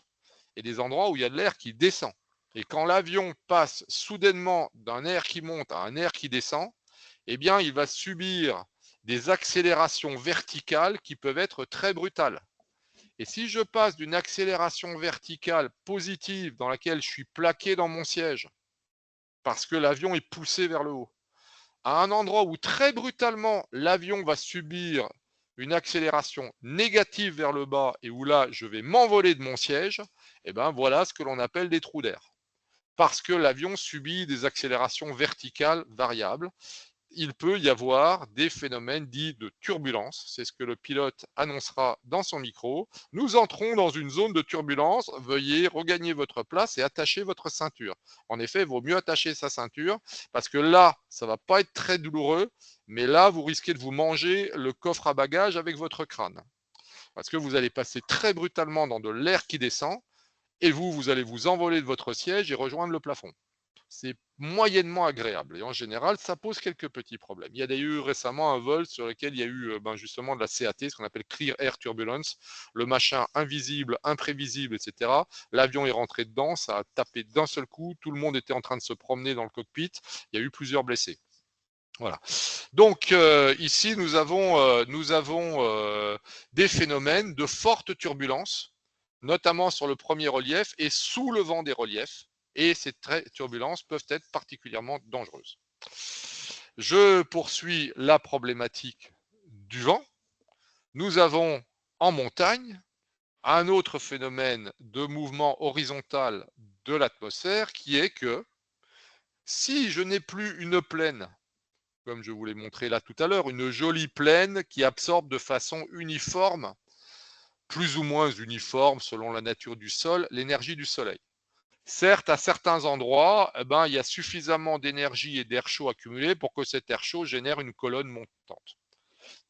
et des endroits où il y a de l'air qui descend. Et quand l'avion passe soudainement d'un air qui monte à un air qui descend, eh bien, il va subir des accélérations verticales qui peuvent être très brutales. Et si je passe d'une accélération verticale positive dans laquelle je suis plaqué dans mon siège parce que l'avion est poussé vers le haut, à un endroit où très brutalement l'avion va subir une accélération négative vers le bas et où là je vais m'envoler de mon siège, et ben voilà ce que l'on appelle des trous d'air. Parce que l'avion subit des accélérations verticales variables, il peut y avoir des phénomènes dits de turbulence. C'est ce que le pilote annoncera dans son micro. Nous entrons dans une zone de turbulence. Veuillez regagner votre place et attacher votre ceinture. En effet, il vaut mieux attacher sa ceinture parce que là, ça ne va pas être très douloureux, mais là, vous risquez de vous manger le coffre à bagages avec votre crâne. Parce que vous allez passer très brutalement dans de l'air qui descend et vous allez vous envoler de votre siège et rejoindre le plafond. C'est moyennement agréable et en général, ça pose quelques petits problèmes. Il y a d'ailleurs eu récemment un vol sur lequel il y a eu justement de la CAT, ce qu'on appelle Clear Air Turbulence, le machin invisible, imprévisible, etc. L'avion est rentré dedans, ça a tapé d'un seul coup, tout le monde était en train de se promener dans le cockpit, il y a eu plusieurs blessés. Voilà. Donc ici, nous avons des phénomènes de forte turbulence, notamment sur le premier relief et sous le vent des reliefs. Et ces turbulences peuvent être particulièrement dangereuses. Je poursuis la problématique du vent. Nous avons en montagne un autre phénomène de mouvement horizontal de l'atmosphère qui est que si je n'ai plus une plaine, comme je vous l'ai montré là tout à l'heure, une jolie plaine qui absorbe de façon uniforme, plus ou moins uniforme selon la nature du sol, l'énergie du soleil. Certes, à certains endroits, il y a suffisamment d'énergie et d'air chaud accumulé pour que cet air chaud génère une colonne montante.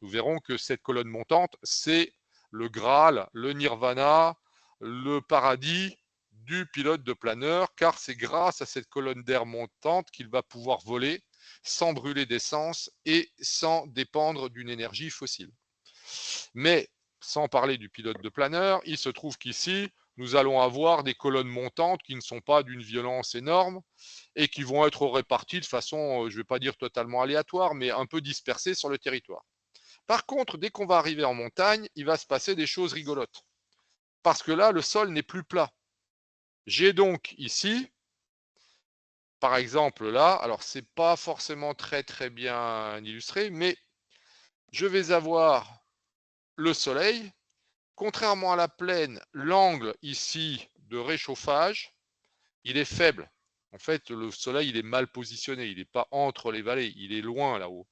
Nous verrons que cette colonne montante, c'est le Graal, le Nirvana, le paradis du pilote de planeur, car c'est grâce à cette colonne d'air montante qu'il va pouvoir voler sans brûler d'essence et sans dépendre d'une énergie fossile. Mais sans parler du pilote de planeur, il se trouve qu'ici, nous allons avoir des colonnes montantes qui ne sont pas d'une violence énorme et qui vont être réparties de façon, je ne vais pas dire totalement aléatoire, mais un peu dispersées sur le territoire. Par contre, dès qu'on va arriver en montagne, il va se passer des choses rigolotes. Parce que là, le sol n'est plus plat. J'ai donc ici, par exemple là, alors c'est pas forcément très bien illustré, mais je vais avoir le soleil. Contrairement à la plaine, l'angle ici de réchauffage, il est faible. En fait, le soleil, il est mal positionné. Il n'est pas entre les vallées. Il est loin là-haut.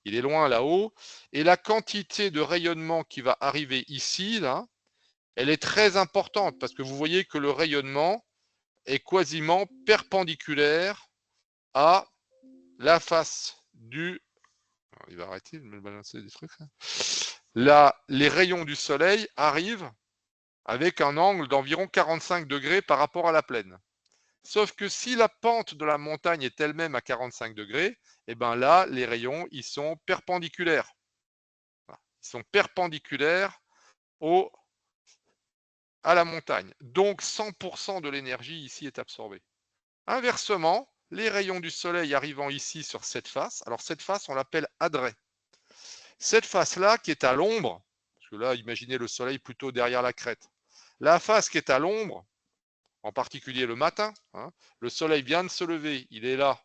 Il est loin là-haut. Et la quantité de rayonnement qui va arriver ici, là, elle est très importante parce que vous voyez que le rayonnement est quasiment perpendiculaire à la face du... Il va arrêter de me balancer des trucs. Là, les rayons du soleil arrivent avec un angle d'environ 45 degrés par rapport à la plaine. Sauf que si la pente de la montagne est elle-même à 45 degrés, et bien là, les rayons, ils sont perpendiculaires. Ils sont perpendiculaires au, à la montagne. Donc 100% de l'énergie ici est absorbée. Inversement, les rayons du soleil arrivant ici sur cette face, alors cette face, on l'appelle adret. Cette face-là qui est à l'ombre, parce que là, imaginez le soleil plutôt derrière la crête. La face qui est à l'ombre, en particulier le matin, hein, le soleil vient de se lever, il est là.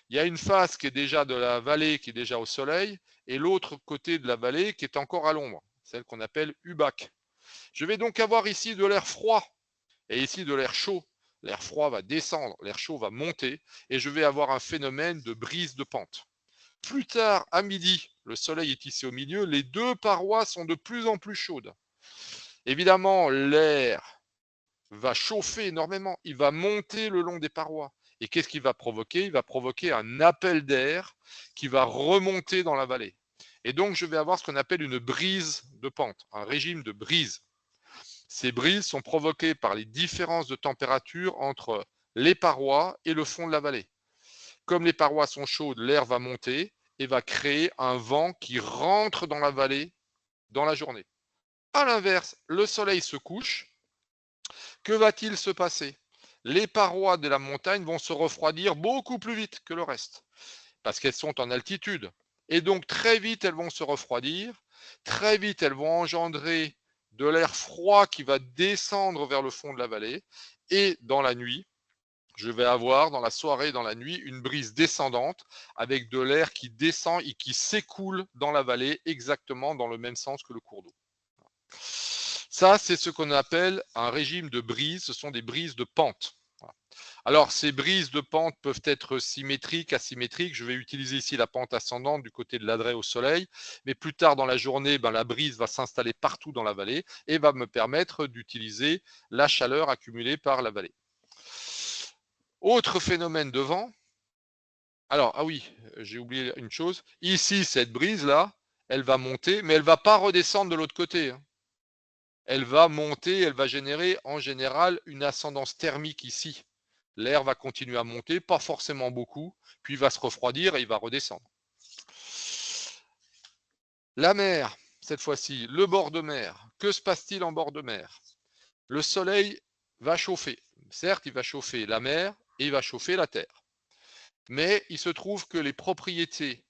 Il y a une face qui est déjà de la vallée, qui est déjà au soleil, et l'autre côté de la vallée qui est encore à l'ombre, celle qu'on appelle UBAC. Je vais donc avoir ici de l'air froid et ici de l'air chaud. L'air froid va descendre, l'air chaud va monter, et je vais avoir un phénomène de brise de pente. Plus tard, à midi, le soleil est ici au milieu, les deux parois sont de plus en plus chaudes. Évidemment, l'air va chauffer énormément, il va monter le long des parois. Et qu'est-ce qu'il va provoquer? Il va provoquer un appel d'air qui va remonter dans la vallée. Et donc, je vais avoir ce qu'on appelle une brise de pente, un régime de brise. Ces brises sont provoquées par les différences de température entre les parois et le fond de la vallée. Comme les parois sont chaudes, l'air va monter et va créer un vent qui rentre dans la vallée dans la journée. À l'inverse, le soleil se couche. Que va-t-il se passer? Les parois de la montagne vont se refroidir beaucoup plus vite que le reste, parce qu'elles sont en altitude. Et donc très vite, elles vont se refroidir, très vite, elles vont engendrer de l'air froid qui va descendre vers le fond de la vallée. Et dans la nuit, je vais avoir dans la soirée, dans la nuit, une brise descendante avec de l'air qui descend et qui s'écoule dans la vallée exactement dans le même sens que le cours d'eau. Ça, c'est ce qu'on appelle un régime de brise. Ce sont des brises de pente. Alors, ces brises de pente peuvent être symétriques, asymétriques. Je vais utiliser ici la pente ascendante du côté de l'adret au soleil. Mais plus tard dans la journée, la brise va s'installer partout dans la vallée et va me permettre d'utiliser la chaleur accumulée par la vallée. Autre phénomène de vent. Alors, ah oui, j'ai oublié une chose. Ici, cette brise-là, elle va monter, mais elle ne va pas redescendre de l'autre côté. Elle va monter, elle va générer en général une ascendance thermique ici. L'air va continuer à monter, pas forcément beaucoup, puis il va se refroidir et il va redescendre. La mer, cette fois-ci, le bord de mer. Que se passe-t-il en bord de mer? Le soleil va chauffer. Certes, il va chauffer la mer et il va chauffer la terre. Mais il se trouve que les propriétés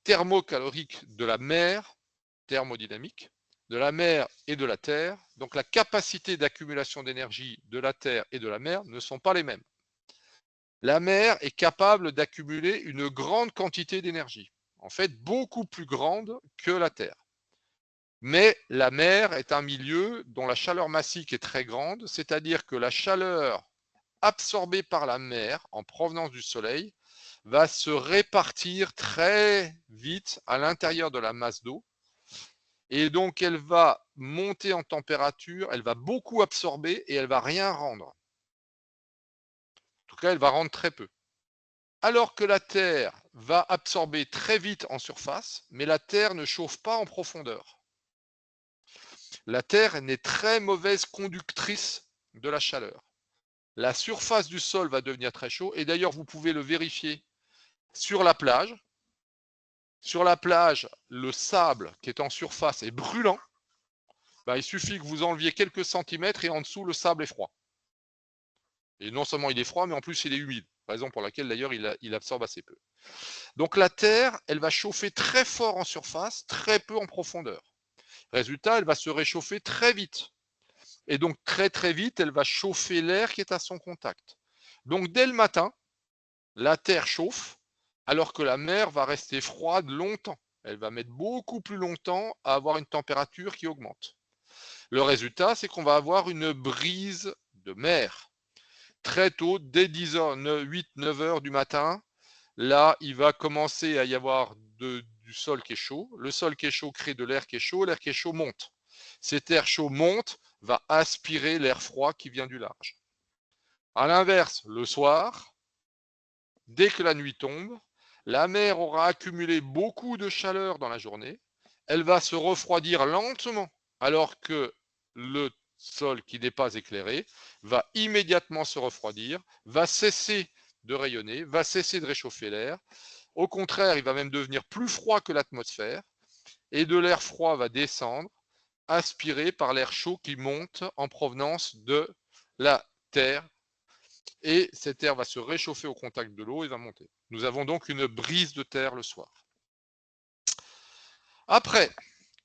thermocaloriques de la mer, thermodynamiques, de la mer et de la terre, donc la capacité d'accumulation d'énergie de la terre et de la mer ne sont pas les mêmes. La mer est capable d'accumuler une grande quantité d'énergie, en fait beaucoup plus grande que la terre. Mais la mer est un milieu dont la chaleur massique est très grande, c'est-à-dire que la chaleur absorbée par la mer en provenance du soleil va se répartir très vite à l'intérieur de la masse d'eau. Et donc, elle va monter en température, elle va beaucoup absorber et elle va rien rendre. En tout cas, elle va rendre très peu. Alors que la Terre va absorber très vite en surface, mais la Terre ne chauffe pas en profondeur. La Terre n'est très mauvaise conductrice de la chaleur. La surface du sol va devenir très chaud et d'ailleurs, vous pouvez le vérifier sur la plage. Sur la plage, le sable qui est en surface est brûlant. bah, il suffit que vous enleviez quelques centimètres et en dessous, le sable est froid. Et non seulement il est froid, mais en plus il est humide, raison pour laquelle d'ailleurs il absorbe assez peu. Donc la Terre, elle va chauffer très fort en surface, très peu en profondeur. Résultat, elle va se réchauffer très vite. Et donc très très vite, elle va chauffer l'air qui est à son contact. Donc dès le matin, la Terre chauffe, alors que la mer va rester froide longtemps. Elle va mettre beaucoup plus longtemps à avoir une température qui augmente. Le résultat, c'est qu'on va avoir une brise de mer. Très tôt, dès 10 heures, 8, 9 heures du matin, là, il va commencer à y avoir du sol qui est chaud. Le sol qui est chaud crée de l'air qui est chaud. L'air qui est chaud monte. Cet air chaud monte, va aspirer l'air froid qui vient du large. À l'inverse, le soir, dès que la nuit tombe, la mer aura accumulé beaucoup de chaleur dans la journée. Elle va se refroidir lentement, alors que le sol qui n'est pas éclairé va immédiatement se refroidir, va cesser de rayonner, va cesser de réchauffer l'air. Au contraire, il va même devenir plus froid que l'atmosphère, et de l'air froid va descendre, aspiré par l'air chaud qui monte en provenance de la Terre, et cet air va se réchauffer au contact de l'eau et va monter. Nous avons donc une brise de terre le soir. Après,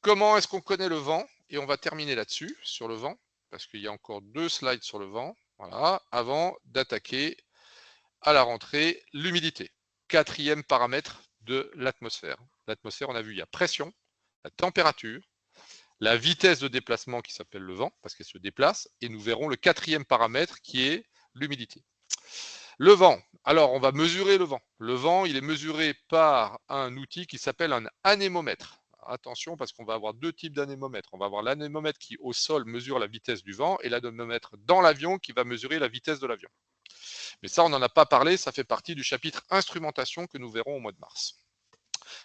comment est-ce qu'on connaît le vent? Et on va terminer là-dessus, sur le vent, parce qu'il y a encore 2 slides sur le vent, voilà, avant d'attaquer à la rentrée l'humidité. 4e paramètre de l'atmosphère. L'atmosphère, on a vu, il y a pression, la température, la vitesse de déplacement qui s'appelle le vent, parce qu'elle se déplace, et nous verrons le 4e paramètre qui est l'humidité. Le vent. Alors, on va mesurer le vent. Le vent, il est mesuré par un outil qui s'appelle un anémomètre. Attention, parce qu'on va avoir 2 types d'anémomètres. On va avoir l'anémomètre qui, au sol, mesure la vitesse du vent et l'anémomètre dans l'avion qui va mesurer la vitesse de l'avion. Mais ça, on n'en a pas parlé. Ça fait partie du chapitre instrumentation que nous verrons au mois de mars.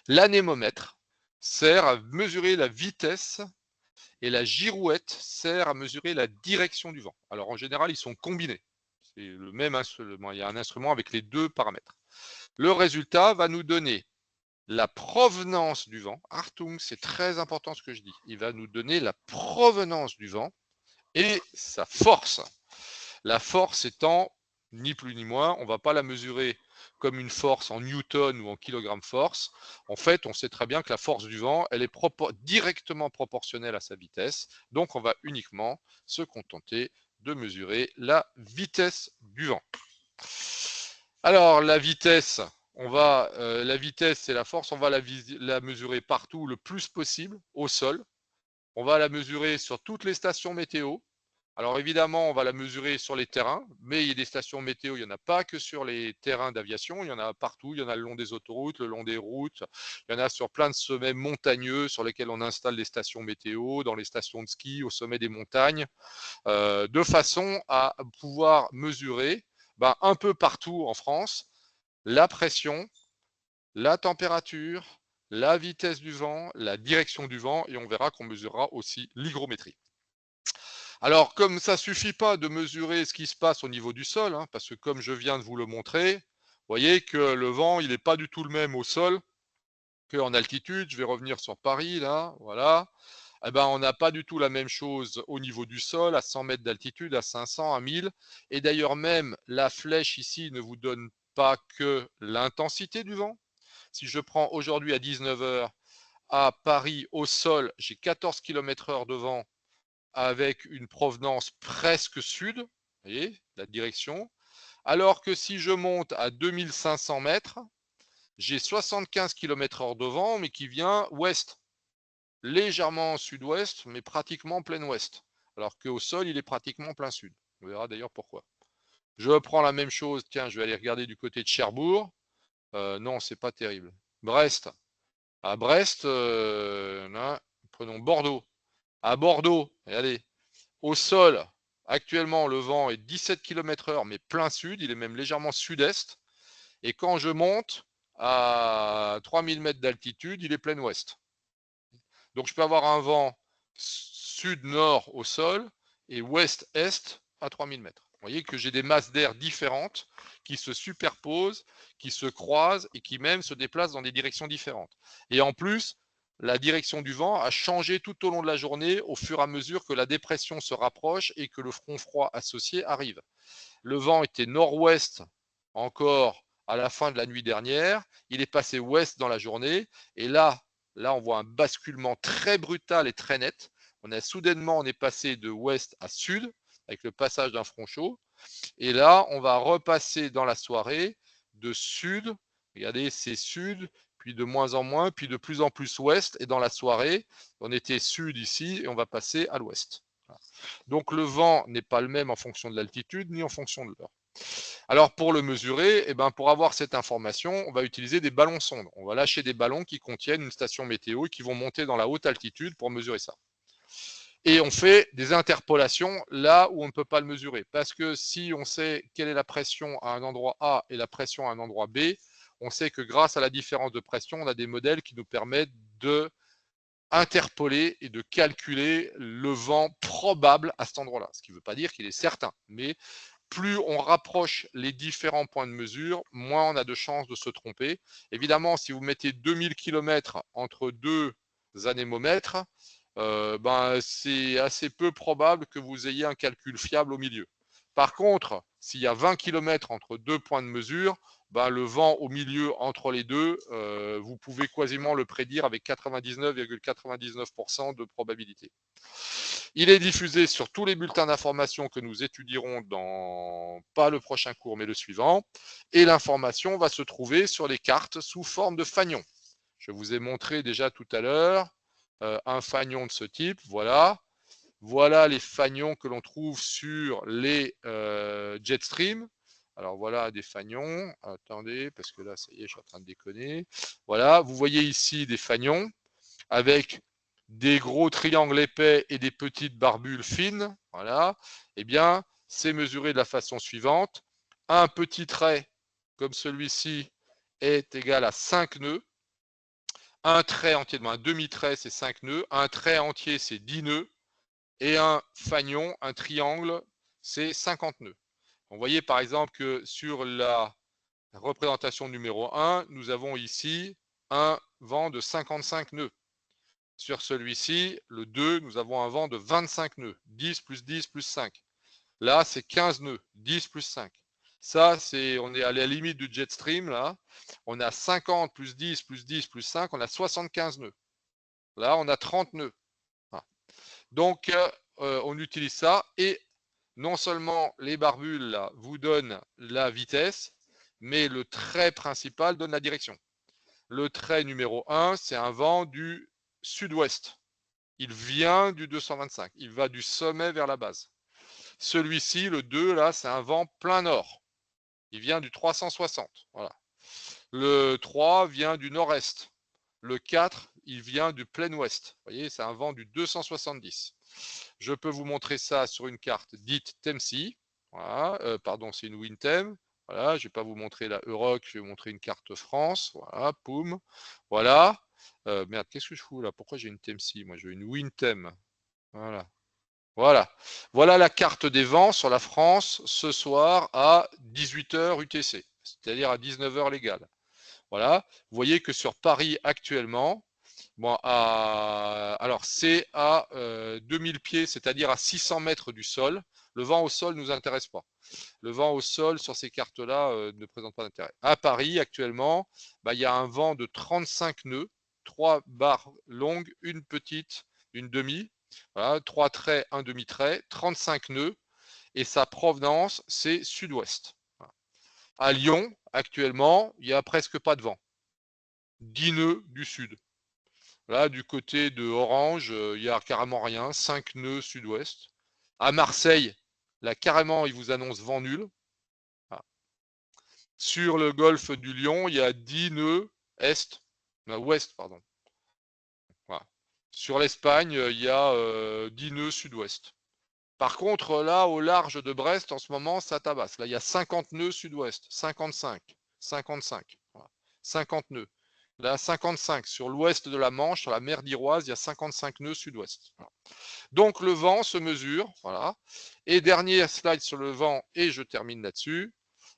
L'anémomètre sert à mesurer la vitesse et la girouette sert à mesurer la direction du vent. Alors, en général, ils sont combinés. C'est le même instrument. Il y a un instrument avec les 2 paramètres. Le résultat va nous donner la provenance du vent. Achtung, c'est très important ce que je dis. Il va nous donner la provenance du vent et sa force. La force étant ni plus ni moins, on ne va pas la mesurer comme une force en newton ou en kilogramme force. En fait, on sait très bien que la force du vent, elle est directement proportionnelle à sa vitesse. Donc, on va uniquement se contenter de mesurer la vitesse du vent. Alors, la vitesse, la vitesse et la force, on va la mesurer partout le plus possible, au sol. On va la mesurer sur toutes les stations météo. Alors évidemment, on va la mesurer sur les terrains, mais il y a des stations météo, il n'y en a pas que sur les terrains d'aviation, il y en a partout, il y en a le long des autoroutes, le long des routes, il y en a sur plein de sommets montagneux sur lesquels on installe des stations météo, dans les stations de ski, au sommet des montagnes, de façon à pouvoir mesurer un peu partout en France la pression, la température, la vitesse du vent, la direction du vent, et on verra qu'on mesurera aussi l'hygrométrie. Alors, comme ça ne suffit pas de mesurer ce qui se passe au niveau du sol, hein, parce que comme je viens de vous le montrer, vous voyez que le vent, il n'est pas du tout le même au sol qu'en altitude. Je vais revenir sur Paris, là, voilà. Eh ben, on n'a pas du tout la même chose au niveau du sol, à 100 mètres d'altitude, à 500, à 1000. Et d'ailleurs, même la flèche ici ne vous donne pas que l'intensité du vent. Si je prends aujourd'hui à 19 heures à Paris au sol, j'ai 14 km/h de vent avec une provenance presque sud, vous voyez, la direction. Alors que si je monte à 2500 mètres, j'ai 75 km/h de vent, mais qui vient ouest, légèrement sud-ouest, mais pratiquement plein ouest. Alors qu'au sol, il est pratiquement plein sud. On verra d'ailleurs pourquoi. Je prends la même chose, tiens, je vais aller regarder du côté de Cherbourg. Non, c'est pas terrible. Brest. À Brest, prenons Bordeaux. À Bordeaux, regardez, au sol, actuellement, le vent est 17 km/h, mais plein sud, il est même légèrement sud-est. Et quand je monte à 3000 mètres d'altitude, il est plein ouest. Donc je peux avoir un vent sud-nord au sol et ouest-est à 3000 mètres. Vous voyez que j'ai des masses d'air différentes qui se superposent, qui se croisent et qui même se déplacent dans des directions différentes. Et en plus, la direction du vent a changé tout au long de la journée au fur et à mesure que la dépression se rapproche et que le front froid associé arrive. Le vent était nord-ouest encore à la fin de la nuit dernière. Il est passé ouest dans la journée. Et là, on voit un basculement très brutal et très net. On est passé de ouest à sud avec le passage d'un front chaud. Et là, on va repasser dans la soirée de sud. Regardez, c'est sud, puis de moins en moins, puis de plus en plus ouest. Et dans la soirée, on était sud ici et on va passer à l'ouest. Donc le vent n'est pas le même en fonction de l'altitude ni en fonction de l'heure. Alors pour le mesurer, pour avoir cette information, on va utiliser des ballons sondes. On va lâcher des ballons qui contiennent une station météo et qui vont monter dans la haute altitude pour mesurer ça. Et on fait des interpolations là où on ne peut pas le mesurer. Parce que si on sait quelle est la pression à un endroit A et la pression à un endroit B, on sait que grâce à la différence de pression, on a des modèles qui nous permettent de interpoler et de calculer le vent probable à cet endroit-là. Ce qui ne veut pas dire qu'il est certain, mais plus on rapproche les différents points de mesure, moins on a de chances de se tromper. Évidemment, si vous mettez 2000 km entre deux anémomètres, c'est assez peu probable que vous ayez un calcul fiable au milieu. Par contre, s'il y a 20 km entre deux points de mesure, le vent au milieu entre les deux, vous pouvez quasiment le prédire avec 99,99% de probabilité. Il est diffusé sur tous les bulletins d'information que nous étudierons dans, pas le prochain cours, mais le suivant. Et l'information va se trouver sur les cartes sous forme de fanion. Je vous ai montré déjà tout à l'heure un fanion de ce type. Voilà. Voilà les fanions que l'on trouve sur les Jetstream. Alors voilà des fanions. Attendez, parce que là, ça y est, je suis en train de déconner. Voilà, vous voyez ici des fanions avec des gros triangles épais et des petites barbules fines. Voilà. Eh bien, c'est mesuré de la façon suivante. Un petit trait comme celui-ci est égal à 5 nœuds. Un trait entier, un demi-trait, c'est 5 nœuds. Un trait entier, c'est 10 nœuds. Et un fanion, un triangle, c'est 50 nœuds. Vous voyez par exemple que sur la représentation numéro 1, nous avons ici un vent de 55 nœuds. Sur celui-ci, le 2, nous avons un vent de 25 nœuds. 10 plus 10 plus 5. Là, c'est 15 nœuds. 10 plus 5. Ça, on est à la limite du Jetstream, là. On a 50 plus 10 plus 10 plus 5, on a 75 nœuds. Là, on a 30 nœuds. Donc, on utilise ça et non seulement les barbules là, vous donnent la vitesse, mais le trait principal donne la direction. Le trait numéro 1, c'est un vent du sud-ouest. Il vient du 225. Il va du sommet vers la base. Celui-ci, le 2, là, c'est un vent plein nord. Il vient du 360. Voilà. Le 3 vient du nord-est. Le 4, il vient du plein ouest. Vous voyez, c'est un vent du 270. Je peux vous montrer ça sur une carte dite TEMSI. Voilà, pardon, c'est une WinTem. Voilà, je ne vais pas vous montrer la Euroc, je vais vous montrer une carte France. Voilà, poum. Voilà. Merde, qu'est-ce que je fous là? Pourquoi j'ai une TEMSI? Moi, j'ai une WinTem. Voilà. Voilà. Voilà la carte des vents sur la France ce soir à 18h UTC, c'est-à-dire à 19h légal. Voilà. Vous voyez que sur Paris actuellement, bon, alors c'est à 2000 pieds, c'est-à-dire à 600 mètres du sol. Le vent au sol ne nous intéresse pas. Le vent au sol sur ces cartes-là ne présente pas d'intérêt. À Paris actuellement, il y a un vent de 35 nœuds, 3 barres longues, une petite, une demi. Voilà, 3 traits, un demi-trait, 35 nœuds. Et sa provenance, c'est sud-ouest. Voilà. À Lyon, actuellement, il n'y a presque pas de vent. 10 nœuds du sud. Là, du côté de Orange, il n'y a carrément rien. 5 nœuds sud-ouest. À Marseille, là, carrément, ils vous annoncent vent nul. Voilà. Sur le golfe du Lion, il y a 10 nœuds ouest, pardon. Voilà. Sur l'Espagne, il y a 10 nœuds sud-ouest. Par contre, là, au large de Brest, en ce moment, ça tabasse. Là, il y a 50 nœuds sud-ouest, 55, 55, voilà. 50 nœuds. Là, 55. Sur l'ouest de la Manche, sur la mer d'Iroise, il y a 55 nœuds sud-ouest. Voilà. Donc, le vent se mesure. Voilà. Et dernier slide sur le vent, et je termine là-dessus.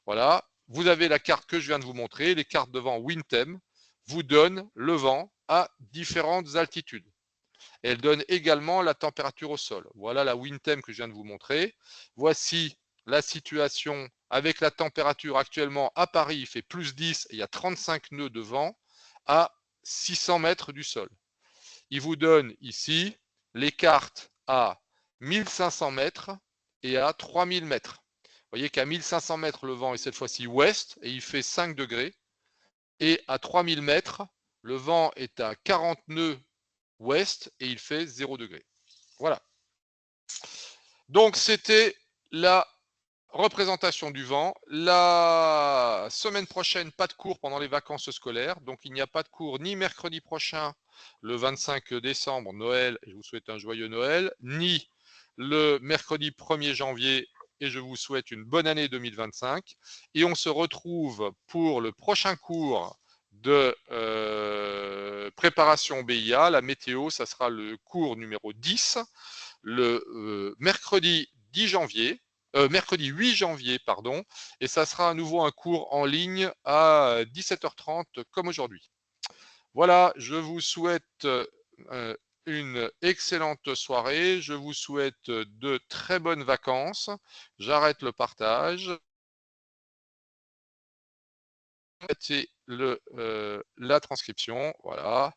Voilà. Vous avez la carte que je viens de vous montrer. Les cartes de vent WinTem vous donnent le vent à différentes altitudes. Elle donne également la température au sol. Voilà la WinTem que je viens de vous montrer. Voici la situation avec la température actuellement à Paris, il fait plus 10 et il y a 35 nœuds de vent à 600 mètres du sol. Il vous donne ici les cartes à 1500 mètres et à 3000 mètres. Vous voyez qu'à 1500 mètres, le vent est cette fois-ci ouest et il fait 5 degrés. Et à 3000 mètres, le vent est à 40 nœuds ouest et il fait 0 degré. Voilà. Donc, c'était la représentation du vent. La semaine prochaine, pas de cours pendant les vacances scolaires. Donc, il n'y a pas de cours ni mercredi prochain, le 25 décembre, Noël, et je vous souhaite un joyeux Noël, ni le mercredi 1er janvier, et je vous souhaite une bonne année 2025. Et on se retrouve pour le prochain cours de préparation BIA, la météo, ça sera le cours numéro 10, le mercredi 10 janvier, mercredi 8 janvier, pardon, et ça sera à nouveau un cours en ligne à 17h30 comme aujourd'hui. Voilà, je vous souhaite une excellente soirée, je vous souhaite de très bonnes vacances, j'arrête le partage. C'est la transcription, voilà.